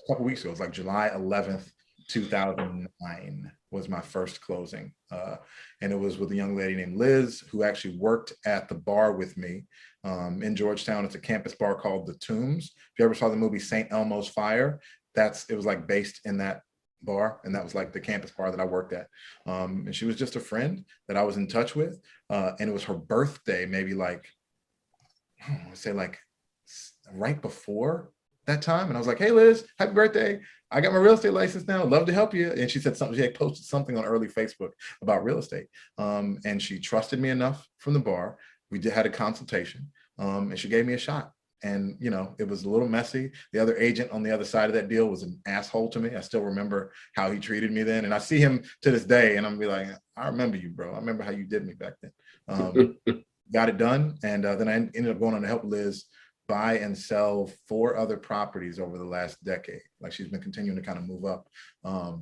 couple weeks ago. It was like July 11th, 2009 was my first closing. And it was with a young lady named Liz, who actually worked at the bar with me in Georgetown. It's a campus bar called The Tombs. If you ever saw the movie St. Elmo's Fire, it was like based in that bar. And that was like the campus bar that I worked at. And she was just a friend that I was in touch with. And it was her birthday, maybe like, I want to say like right before that time. And I was like, hey, Liz, happy birthday. I got my real estate license now. Love to help you. And she said something, she had posted something on early Facebook about real estate. And she trusted me enough from the bar. We had a consultation and she gave me a shot. And, it was a little messy. The other agent on the other side of that deal was an asshole to me. I still remember how he treated me then. And I see him to this day and I'm be like, I remember you, bro. I remember how you did me back then. Got it done. And then I ended up going on to help Liz buy and sell 4 other properties over the last decade. Like she's been continuing to kind of move up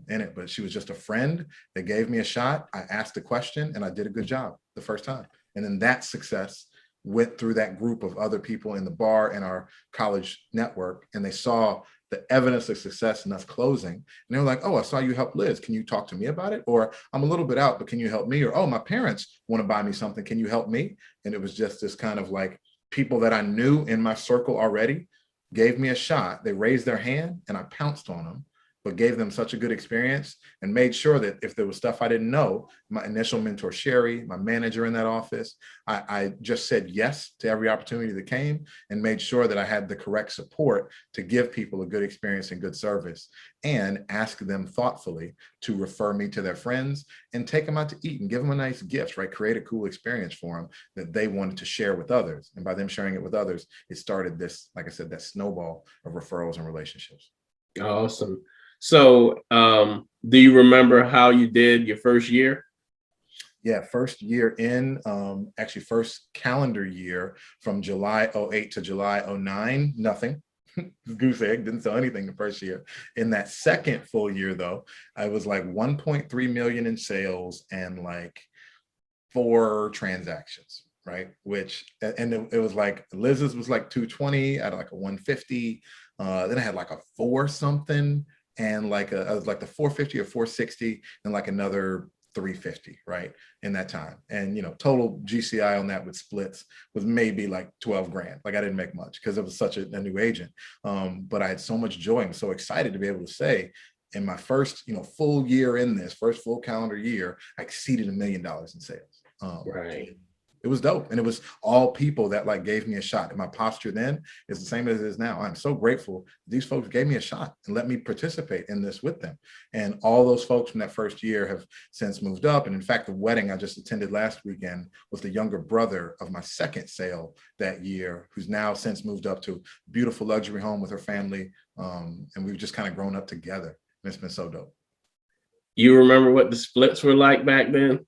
in it, but she was just a friend that gave me a shot. I asked a question and I did a good job the first time. And then that success went through that group of other people in the bar and our college network. And they saw the evidence of success in us closing. And they were like, oh, I saw you help Liz. Can you talk to me about it? Or I'm a little bit out, but can you help me? Or, oh, my parents want to buy me something. Can you help me? And it was just this kind of like, people that I knew in my circle already gave me a shot. They raised their hand and I pounced on them, but gave them such a good experience and made sure that if there was stuff I didn't know, my initial mentor, Sherry, my manager in that office, I just said yes to every opportunity that came and made sure that I had the correct support to give people a good experience and good service and ask them thoughtfully to refer me to their friends and take them out to eat and give them a nice gift, right? Create a cool experience for them that they wanted to share with others. And by them sharing it with others, it started this, like I said, that snowball of referrals and relationships. Awesome. So do you remember how you did your first year? Yeah, first year in, actually first calendar year from July 08 to July 09, nothing. Goose egg, didn't sell anything the first year. In that second full year though, I was like 1.3 million in sales and like 4 transactions, right? It was like Liz's was like 220, I had like a 150. Then I had like a 4 something and like I was like the 450 or 460 and like another 350, right? In that time. And, total GCI on that with splits was maybe like 12 grand. Like I didn't make much because it was such a new agent. But I had so much joy and so excited to be able to say in my first, full year in this first full calendar year, I exceeded $1 million in sales. Right. It was dope. And it was all people that like gave me a shot. And my posture then is the same as it is now. I'm so grateful these folks gave me a shot and let me participate in this with them. And all those folks from that first year have since moved up. And in fact, the wedding I just attended last weekend was the younger brother of my second sale that year, who's now since moved up to a beautiful luxury home with her family. And we've just kind of grown up together. And it's been so dope. You remember what the splits were like back then?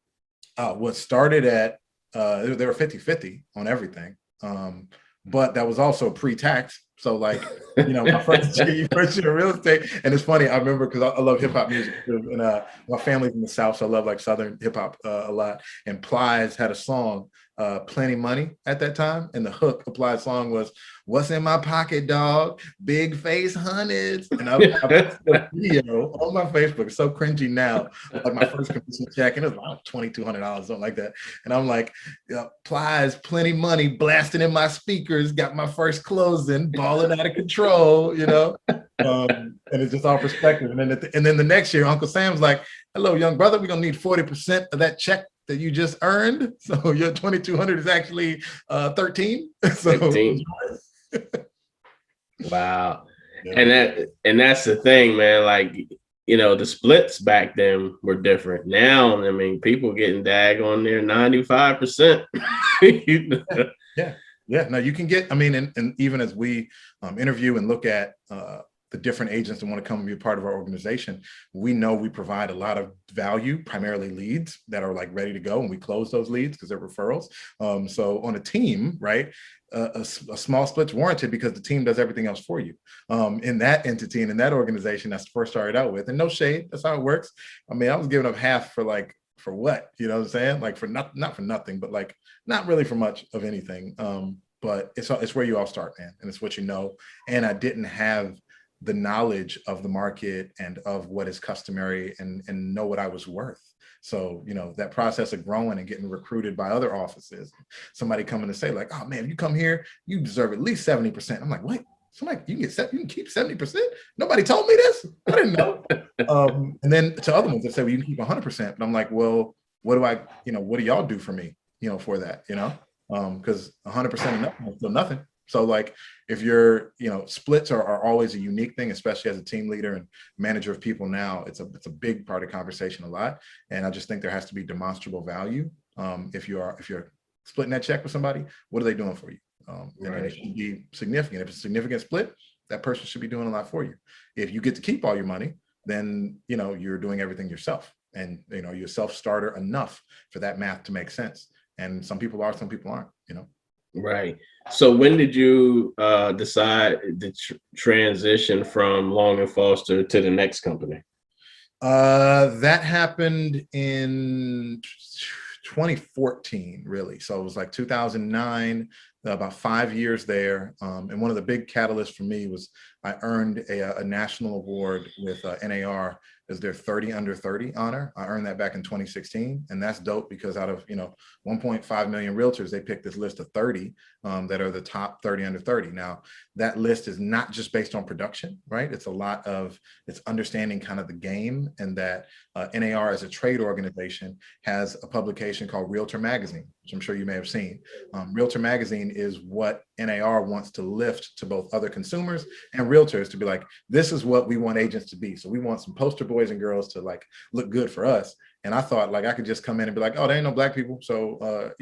What started at, they were 50-50 on everything. But that was also pre-tax. So like, my first year in real estate. And it's funny, I remember because I love hip hop music and my family's in the South. So I love like Southern hip hop a lot. And Plies had a song Plenty Money at that time. And the hook applied song was, "What's in my pocket, dog? Big face hundreds." And I posted a video on my Facebook. It's so cringy now. Like my first commission check, and it was about $2,200, something like that. And I'm like, Plies, Plenty Money, blasting in my speakers, got my first closing, balling out of control, you know? And it's just all perspective. And then the next year, Uncle Sam's like, "Hello, young brother, we're gonna need 40% of that check that you just earned. So your 2,200 is actually 13." So 13. Wow. yeah. And that's the thing, man. Like, you know, the splits back then were different. Now, I mean, people getting on their 95%. You know? Yeah. No, you can get, I mean, and even as we interview and look at the different agents that want to come and be a part of our organization, we know we provide a lot of value, primarily leads that are like ready to go, and we close those leads because they're referrals. So on a team, right, a small split's warranted because the team does everything else for you. In that entity and in that organization, that's the first started out with, and no shade, that's how it works. I mean, I was giving up half for what, you know what I'm saying? Like for not for nothing, but like not really for much of anything. But it's where you all start, man, and it's what you know. And I didn't have the knowledge of the market and of what is customary and know what I was worth. So, you know, that process of growing and getting recruited by other offices, somebody coming to say like, "Oh man, you come here, you deserve at least 70%. I'm like, "Wait, somebody, you can keep 70%? Nobody told me this. I didn't know." And then to other ones that say, "Well, you can keep 100%. But I'm like, "Well, what do y'all do for me, for that, because 100% of nothing is still nothing." So like if you're, splits are always a unique thing, especially as a team leader and manager of people now, it's a big part of conversation a lot. And I just think there has to be demonstrable value. If you're splitting that check with somebody, what are they doing for you? And it should be significant. If it's a significant split, that person should be doing a lot for you. If you get to keep all your money, then, you're doing everything yourself. And, you're a self-starter enough for that math to make sense. And some people are, some people aren't, Right. So when did you decide to transition from Long and Foster to the next company? That happened in 2014, really. So it was like 2009, about 5 years there. And one of the big catalysts for me was I earned a national award with NAR as their 30 under 30 honor. I earned that back in 2016. And that's dope because out of, 1.5 million realtors, they picked this list of 30 that are the top 30 under 30. Now, that list is not just based on production, right? It's it's understanding kind of the game, and that NAR as a trade organization has a publication called Realtor Magazine, which I'm sure you may have seen. Realtor Magazine is what NAR wants to lift to both other consumers and realtors to be like, this is what we want agents to be. So we want some poster boys and girls to like look good for us. And I thought like I could just come in and be like, "Oh, there ain't no black people. So,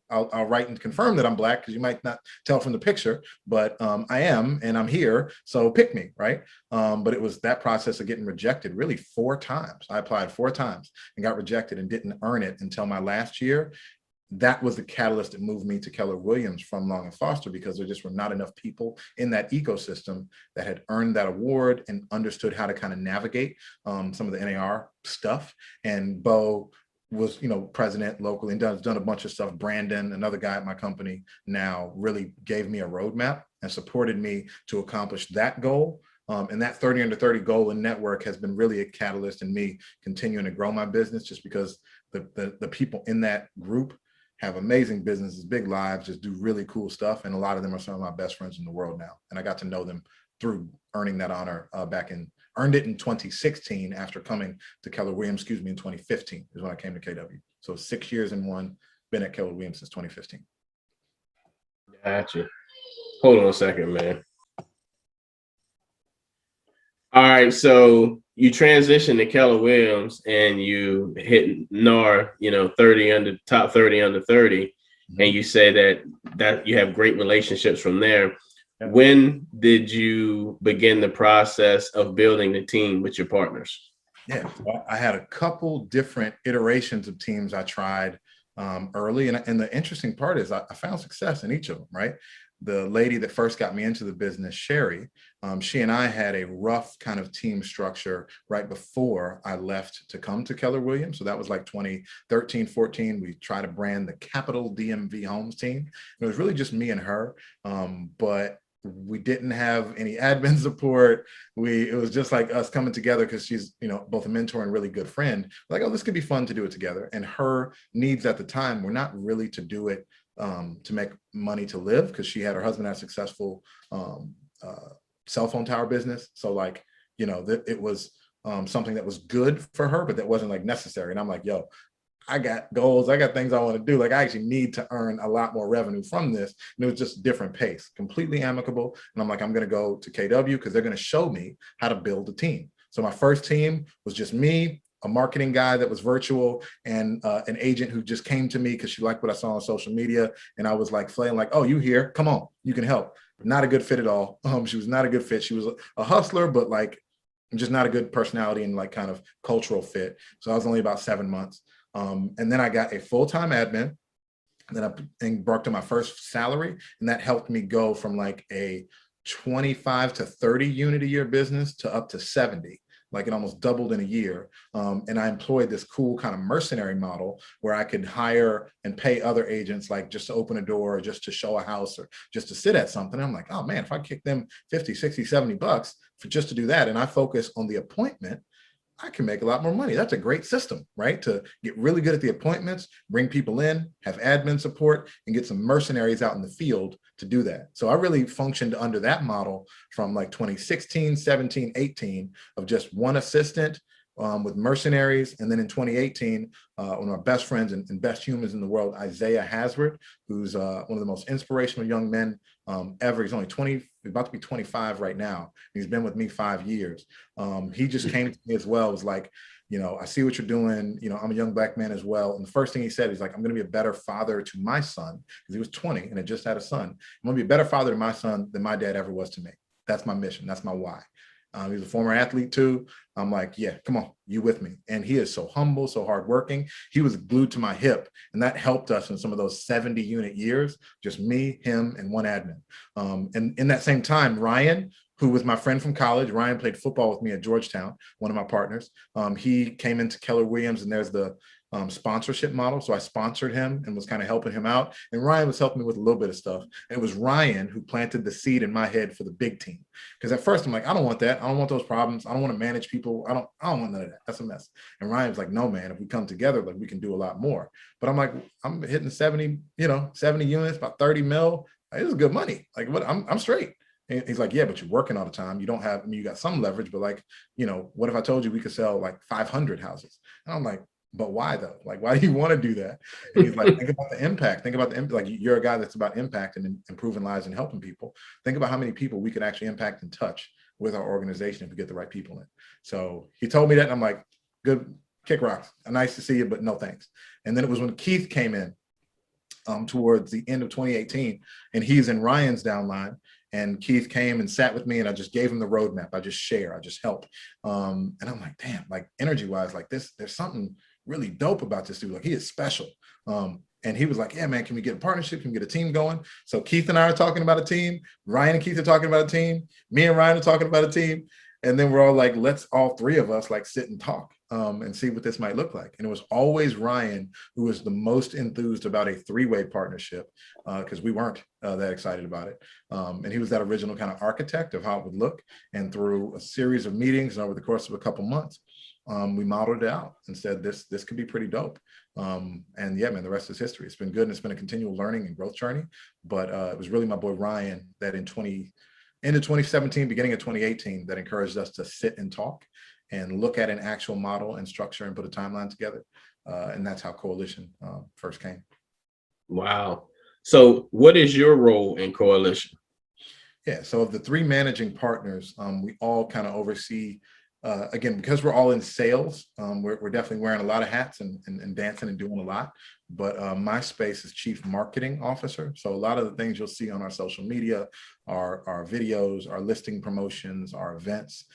I'll write and confirm that I'm black, because you might not tell from the picture, but I am, and I'm here. So pick me," right? But it was that process of getting rejected really 4 times. I applied 4 times and got rejected and didn't earn it until my last year. That was the catalyst that moved me to Keller Williams from Long and Foster, because there just were not enough people in that ecosystem that had earned that award and understood how to kind of navigate some of the NAR stuff. And Bo was, president locally and done a bunch of stuff. Brandon, another guy at my company now, really gave me a roadmap and supported me to accomplish that goal. And that 30 under 30 goal and network has been really a catalyst in me continuing to grow my business, just because the people in that group have amazing businesses, big lives, just do really cool stuff. And a lot of them are some of my best friends in the world now. And I got to know them through earning that honor earned it in 2016 after coming to Keller Williams, in 2015 is when I came to KW. So 6 years and one, been at Keller Williams since 2015. Gotcha. Hold on a second, man. All right, so you transitioned to Keller Williams and you hit NAR, 30 under top 30 under 30, mm-hmm. And you say that you have great relationships from there. Yeah. When did you begin the process of building the team with your partners? Yeah, well, I had a couple different iterations of teams I tried early, and the interesting part is I found success in each of them, right? the lady that first got me into the business, Sherry, she and I had a rough kind of team structure right before I left to come to Keller Williams. So that was like 2013, 14. We tried to brand the Capital DMV Homes team. It was really just me and her, but we didn't have any admin support. It was just like us coming together because she's, both a mentor and really good friend. Like, oh, this could be fun to do it together. And her needs at the time were not really to do it to make money to live, because she had her husband had a successful cell phone tower business. So like, it was something that was good for her, but that wasn't like necessary. And I'm like, yo, I got goals. I got things I want to do. Like, I actually need to earn a lot more revenue from this. And it was just different pace, completely amicable. And I'm like, I'm going to go to KW because they're going to show me how to build a team. So my first team was just me, a marketing guy that was virtual, and an agent who just came to me because she liked what I saw on social media. And I was like flailing like, oh, you here? Come on, you can help. Not a good fit at all. She was not a good fit. She was a hustler, but like just not a good personality and like kind of cultural fit. So I was only about 7 months. And then I got a full-time admin. Then I embarked on my first salary, and that helped me go from like a 25 to 30 unit a year business to up to 70. Like, it almost doubled in a year. And I employed this cool kind of mercenary model where I could hire and pay other agents, like just to open a door or just to show a house or just to sit at something. I'm like, oh man, if I kick them 50, 60, 70 bucks for just to do that, and I focus on the appointment, I can make a lot more money. That's a great system, right? To get really good at the appointments, bring people in, have admin support, and get some mercenaries out in the field to do that. So I really functioned under that model from like 2016, 17, 18 of just one assistant with mercenaries. And then in 2018, one of my best friends and best humans in the world, Isaiah Hasbert, who's one of the most inspirational young men ever. He's only 20, about to be 25 right now. He's been with me 5 years. He just came to me as well. Was like, I see what you're doing. I'm a young Black man as well. And the first thing he said, he's like, I'm going to be a better father to my son, because he was 20 and had just had a son. I'm going to be a better father to my son than my dad ever was to me. That's my mission. That's my why. He's a former athlete too. I'm like, yeah, come on, you with me. And he is so humble, so hardworking. He was glued to my hip, and that helped us in some of those 70 unit years, just me, him, and one admin. And in that same time, Ryan, who was my friend from college, Ryan played football with me at Georgetown, one of my partners. He came into Keller Williams, and there's the sponsorship model. So I sponsored him and was kind of helping him out. And Ryan was helping me with a little bit of stuff. And it was Ryan who planted the seed in my head for the big team. Because at first I'm like, I don't want that. I don't want those problems. I don't want to manage people. I don't want none of that. That's a mess. And Ryan was like, no, man, if we come together, like, we can do a lot more. But I'm like, I'm hitting 70 units, about 30 mil. Like, this is good money. Like, what? I'm straight. And he's like, yeah, but you're working all the time. You don't have, you got some leverage, but like, what if I told you we could sell like 500 houses? And I'm like, but why though? Like, why do you want to do that? And he's like, think about the impact. Think about the impact. Like, you're a guy that's about impact and improving lives and helping people. Think about how many people we could actually impact and touch with our organization if we get the right people in. So he told me that, and I'm like, good, kick rocks. Nice to see you, but no thanks. And then it was when Keith came in towards the end of 2018, and he's in Ryan's downline. And Keith came and sat with me, and I just gave him the roadmap. I just help. And I'm like, damn, like, energy wise, like this, there's something really dope about this dude. Like, he is special. And he was like, yeah, man, can we get a partnership? Can we get a team going? So Keith and I are talking about a team. Ryan and Keith are talking about a team. Me and Ryan are talking about a team. And then we're all like, let's all three of us like sit and talk and see what this might look like. And it was always Ryan who was the most enthused about a three-way partnership because we weren't that excited about it. And he was that original kind of architect of how it would look. And through a series of meetings and over the course of a couple months, we modeled it out and said, this could be pretty dope. And yeah, man, the rest is history. It's been good, and it's been a continual learning and growth journey. But it was really my boy Ryan that end of 2017, beginning of 2018, that encouraged us to sit and talk and look at an actual model and structure and put a timeline together. And that's how Coalition first came. Wow. So what is your role in Coalition? Yeah, so of the three managing partners, we all kind of oversee, again, because we're all in sales, we're definitely wearing a lot of hats and dancing and doing a lot. But MySpace is Chief Marketing Officer. So a lot of the things you'll see on our social media, our videos, our listing promotions, our events,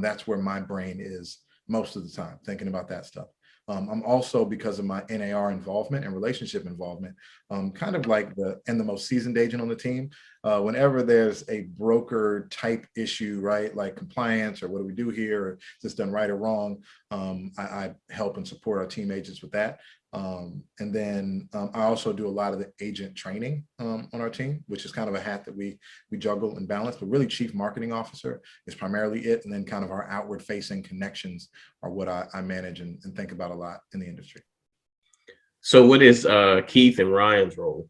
that's where my brain is most of the time, thinking about that stuff. I'm also, because of my NAR involvement and relationship involvement, kind of like the most seasoned agent on the team. whenever there's a broker type issue, right, like compliance or what do we do here, or is this done right or wrong, I help and support our team agents with that. And then I also do a lot of the agent training on our team, which is kind of a hat that we juggle and balance, but really chief marketing officer is primarily it. And then kind of our outward facing connections are what I manage and think about a lot in the industry. So what is Keith and Ryan's role?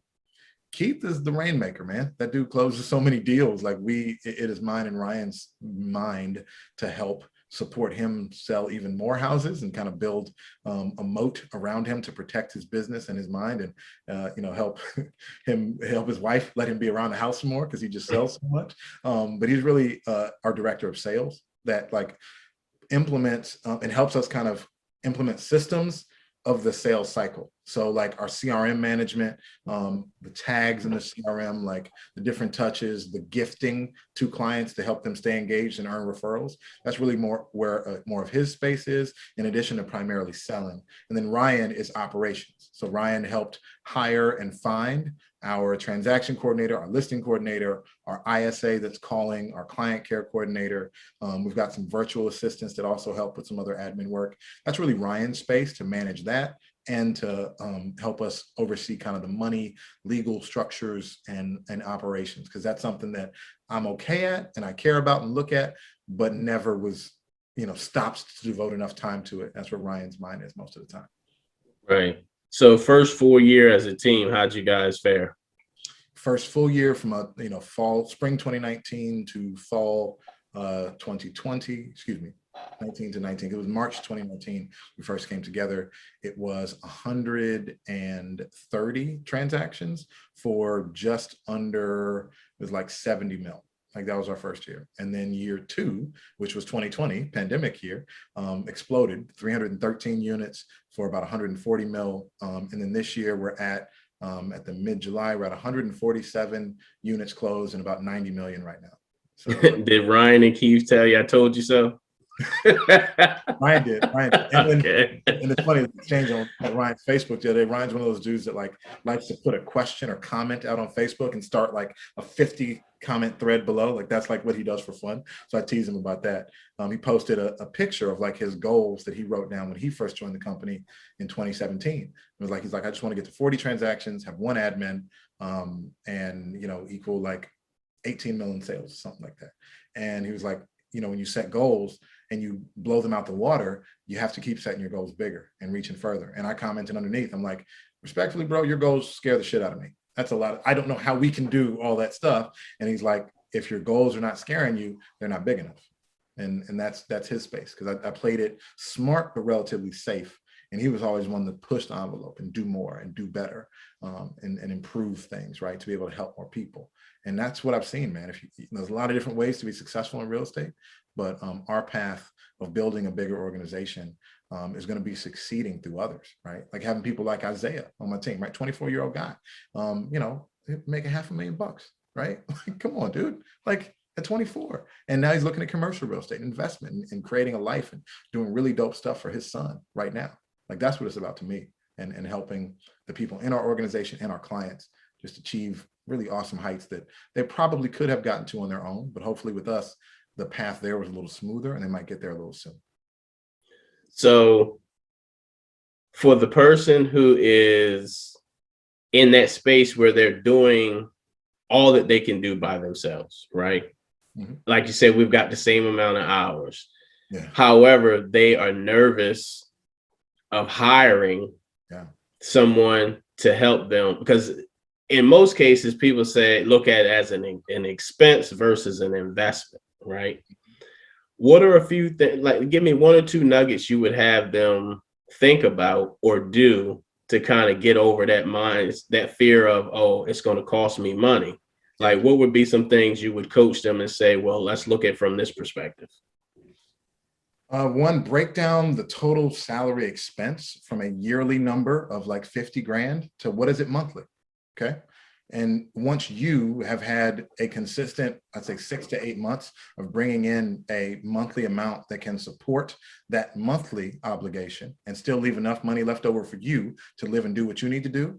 Keith is the rainmaker, man. That dude closes so many deals. Like it is mine and Ryan's mind to help support him sell even more houses and kind of build a moat around him to protect his business and his mind, and help his wife let him be around the house more because he just sells so much. But he's really our director of sales that like implements and helps us kind of implement systems of the sales cycle. So like our CRM management, the tags in the CRM, like the different touches, the gifting to clients to help them stay engaged and earn referrals. That's really more where more of his space is, in addition to primarily selling. And then Ryan is operations. So Ryan helped hire and find our transaction coordinator, our listing coordinator, our ISA that's calling, our client care coordinator. We've got some virtual assistants that also help with some other admin work. That's really Ryan's space to manage that and to help us oversee kind of the money, legal structures, and operations, because that's something that I'm okay at and I care about and look at, but never was, stopped to devote enough time to it. That's where Ryan's mind is most of the time. Right. So first full year as a team, how'd you guys fare? First full year from spring 2019 to fall 2020, 19 to 19. It was March 2019 we first came together. It was 130 transactions for just under, it was like 70 mil. Like that was our first year. And then year two, which was 2020, pandemic year, exploded 313 units for about 140 mil. And then this year we're at the mid-July, we're at 147 units closed and about 90 million right now. So, did Ryan and Keith tell you I told you so? Ryan did. And it's funny, the exchange on Ryan's Facebook the other day. Ryan's one of those dudes that likes to put a question or comment out on Facebook and start like a 50 comment thread below. Like that's like what he does for fun. So I tease him about that. He posted a picture of like his goals that he wrote down when he first joined the company in 2017. It was like, he's like, I just want to get to 40 transactions, have one admin, and equal like 18 million sales, something like that. And he was like, when you set goals and you blow them out the water, you have to keep setting your goals bigger and reaching further. And I commented underneath, I'm like, respectfully, bro, your goals scare the shit out of me. That's a lot. I don't know how we can do all that stuff. And he's like, if your goals are not scaring you, they're not big enough. And that's his space, because I played it smart, but relatively safe. And he was always one that pushed the envelope and do more and do better, and improve things, right, to be able to help more people. And that's what I've seen, man. There's a lot of different ways to be successful in real estate, but our path of building a bigger organization is going to be succeeding through others, right? Like having people like Isaiah on my team, right? 24-year-old guy, making $500,000, right? Like, come on, dude. Like at 24. And now he's looking at commercial real estate investment and creating a life and doing really dope stuff for his son right now. Like that's what it's about to me, and helping the people in our organization and our clients just achieve really awesome heights that they probably could have gotten to on their own. But hopefully with us, the path there was a little smoother and they might get there a little soon. So for the person who is in that space where they're doing all that they can do by themselves, right? Mm-hmm. Like you said, we've got the same amount of hours. Yeah. However, they are nervous of hiring someone to help them, because in most cases, people look at it as an expense versus an investment, right? What are a few things, like give me one or two nuggets you would have them think about or do to kind of get over that fear of, oh, it's going to cost me money. Like what would be some things you would coach them and say, well, let's look at it from this perspective? One, break down the total salary expense from a yearly number of like 50 grand to what is it monthly? Okay. And once you have had a consistent, I'd say 6 to 8 months of bringing in a monthly amount that can support that monthly obligation and still leave enough money left over for you to live and do what you need to do,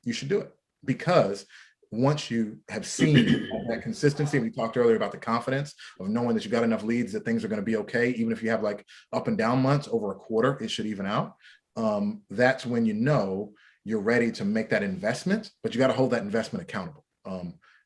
you should do it. Because once you have seen that consistency, we talked earlier about the confidence of knowing that you got enough leads that things are going to be okay, even if you have like up and down months over a quarter, it should even out. That's when you know you're ready to make that investment, but you got to hold that investment accountable.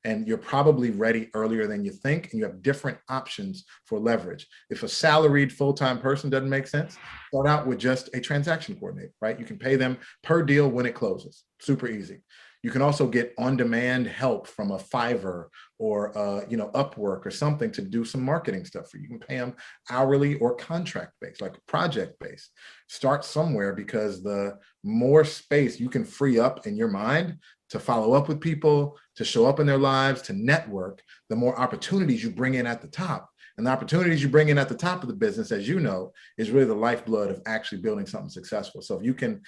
And you're probably ready earlier than you think, and you have different options for leverage. If a salaried full-time person doesn't make sense, start out with just a transaction coordinator, right? You can pay them per deal when it closes. Super easy. You can also get on-demand help from a Fiverr or Upwork or something to do some marketing stuff for you. You can pay them hourly or contract-based, like project-based. Start somewhere, because the more space you can free up in your mind to follow up with people, to show up in their lives, to network, the more opportunities you bring in at the top. And the opportunities you bring in at the top of the business, as you know, is really the lifeblood of actually building something successful. So if you can,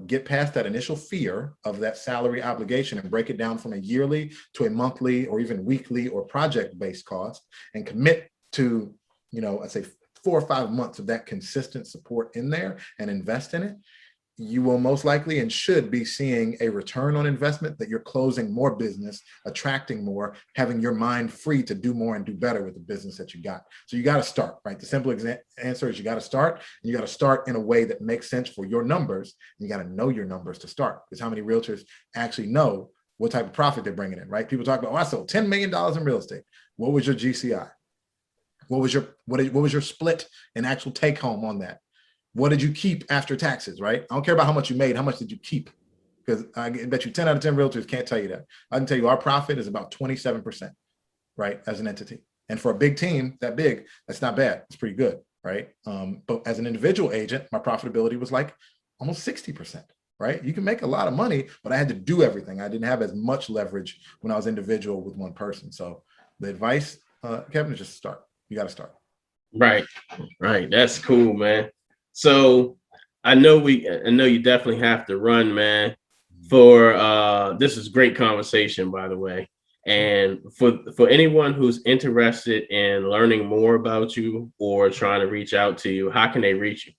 get past that initial fear of that salary obligation and break it down from a yearly to a monthly or even weekly or project-based cost, and commit to, I'd say 4 or 5 months of that consistent support in there and invest in it, you will most likely and should be seeing a return on investment, that you're closing more business, attracting more, having your mind free to do more and do better with the business that you got. So you got to start, right? The simple answer is you got to start, and you got to start in a way that makes sense for your numbers. And you got to know your numbers to start, because how many realtors actually know what type of profit they're bringing in, right? People talk about, I sold $10 million in real estate. What was your GCI? What was your split and actual take home on that? What did you keep after taxes, right? I don't care about how much you made. How much did you keep? Because I bet you 10 out of 10 realtors can't tell you that. I can tell you our profit is about 27%, right, as an entity. And for a big team that big, that's not bad. It's pretty good, right? But as an individual agent, my profitability was like almost 60%, right? You can make a lot of money, but I had to do everything. I didn't have as much leverage when I was individual with one person. So the advice, Kevin, is just start. You got to start. Right. That's cool, man. So I know you definitely have to run, man. For this is great conversation, by the way. And for anyone who's interested in learning more about you or trying to reach out to you, how can they reach you?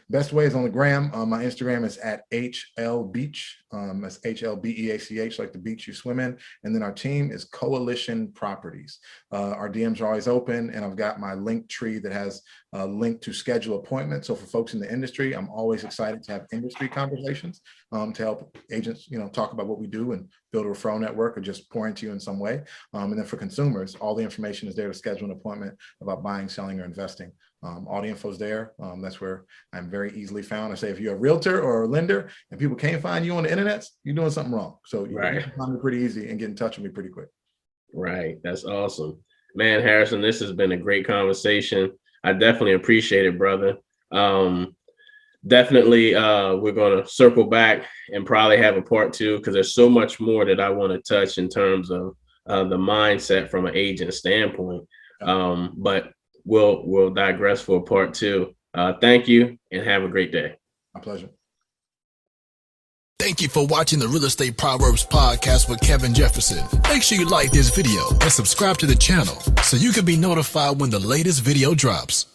Best way is on the gram. My Instagram is at HLBeach. That's HLBEACH, like the beach you swim in. And then our team is Coalition Properties. Our DMs are always open, and I've got my link tree that has a link to schedule appointments. So for folks in the industry, I'm always excited to have industry conversations to help agents, talk about what we do and build a referral network or just pour into you in some way. And then for consumers, all the information is there to schedule an appointment about buying, selling, or investing. All the info is there. That's where I'm very easily found. I say, if you're a realtor or a lender and people can't find you on the internet, you're doing something wrong. So you can find me pretty easy and get in touch with me pretty quick. Right. That's awesome. Man, Harrison, this has been a great conversation. I definitely appreciate it, brother. Definitely, we're going to circle back and probably have a part 2, because there's so much more that I want to touch in terms of the mindset from an agent standpoint. But we'll digress for a part 2. Thank you, and have a great day. My pleasure. Thank you for watching the Real Estate Proverbs podcast with Kevin Jefferson. Make sure you like this video and subscribe to the channel so you can be notified when the latest video drops.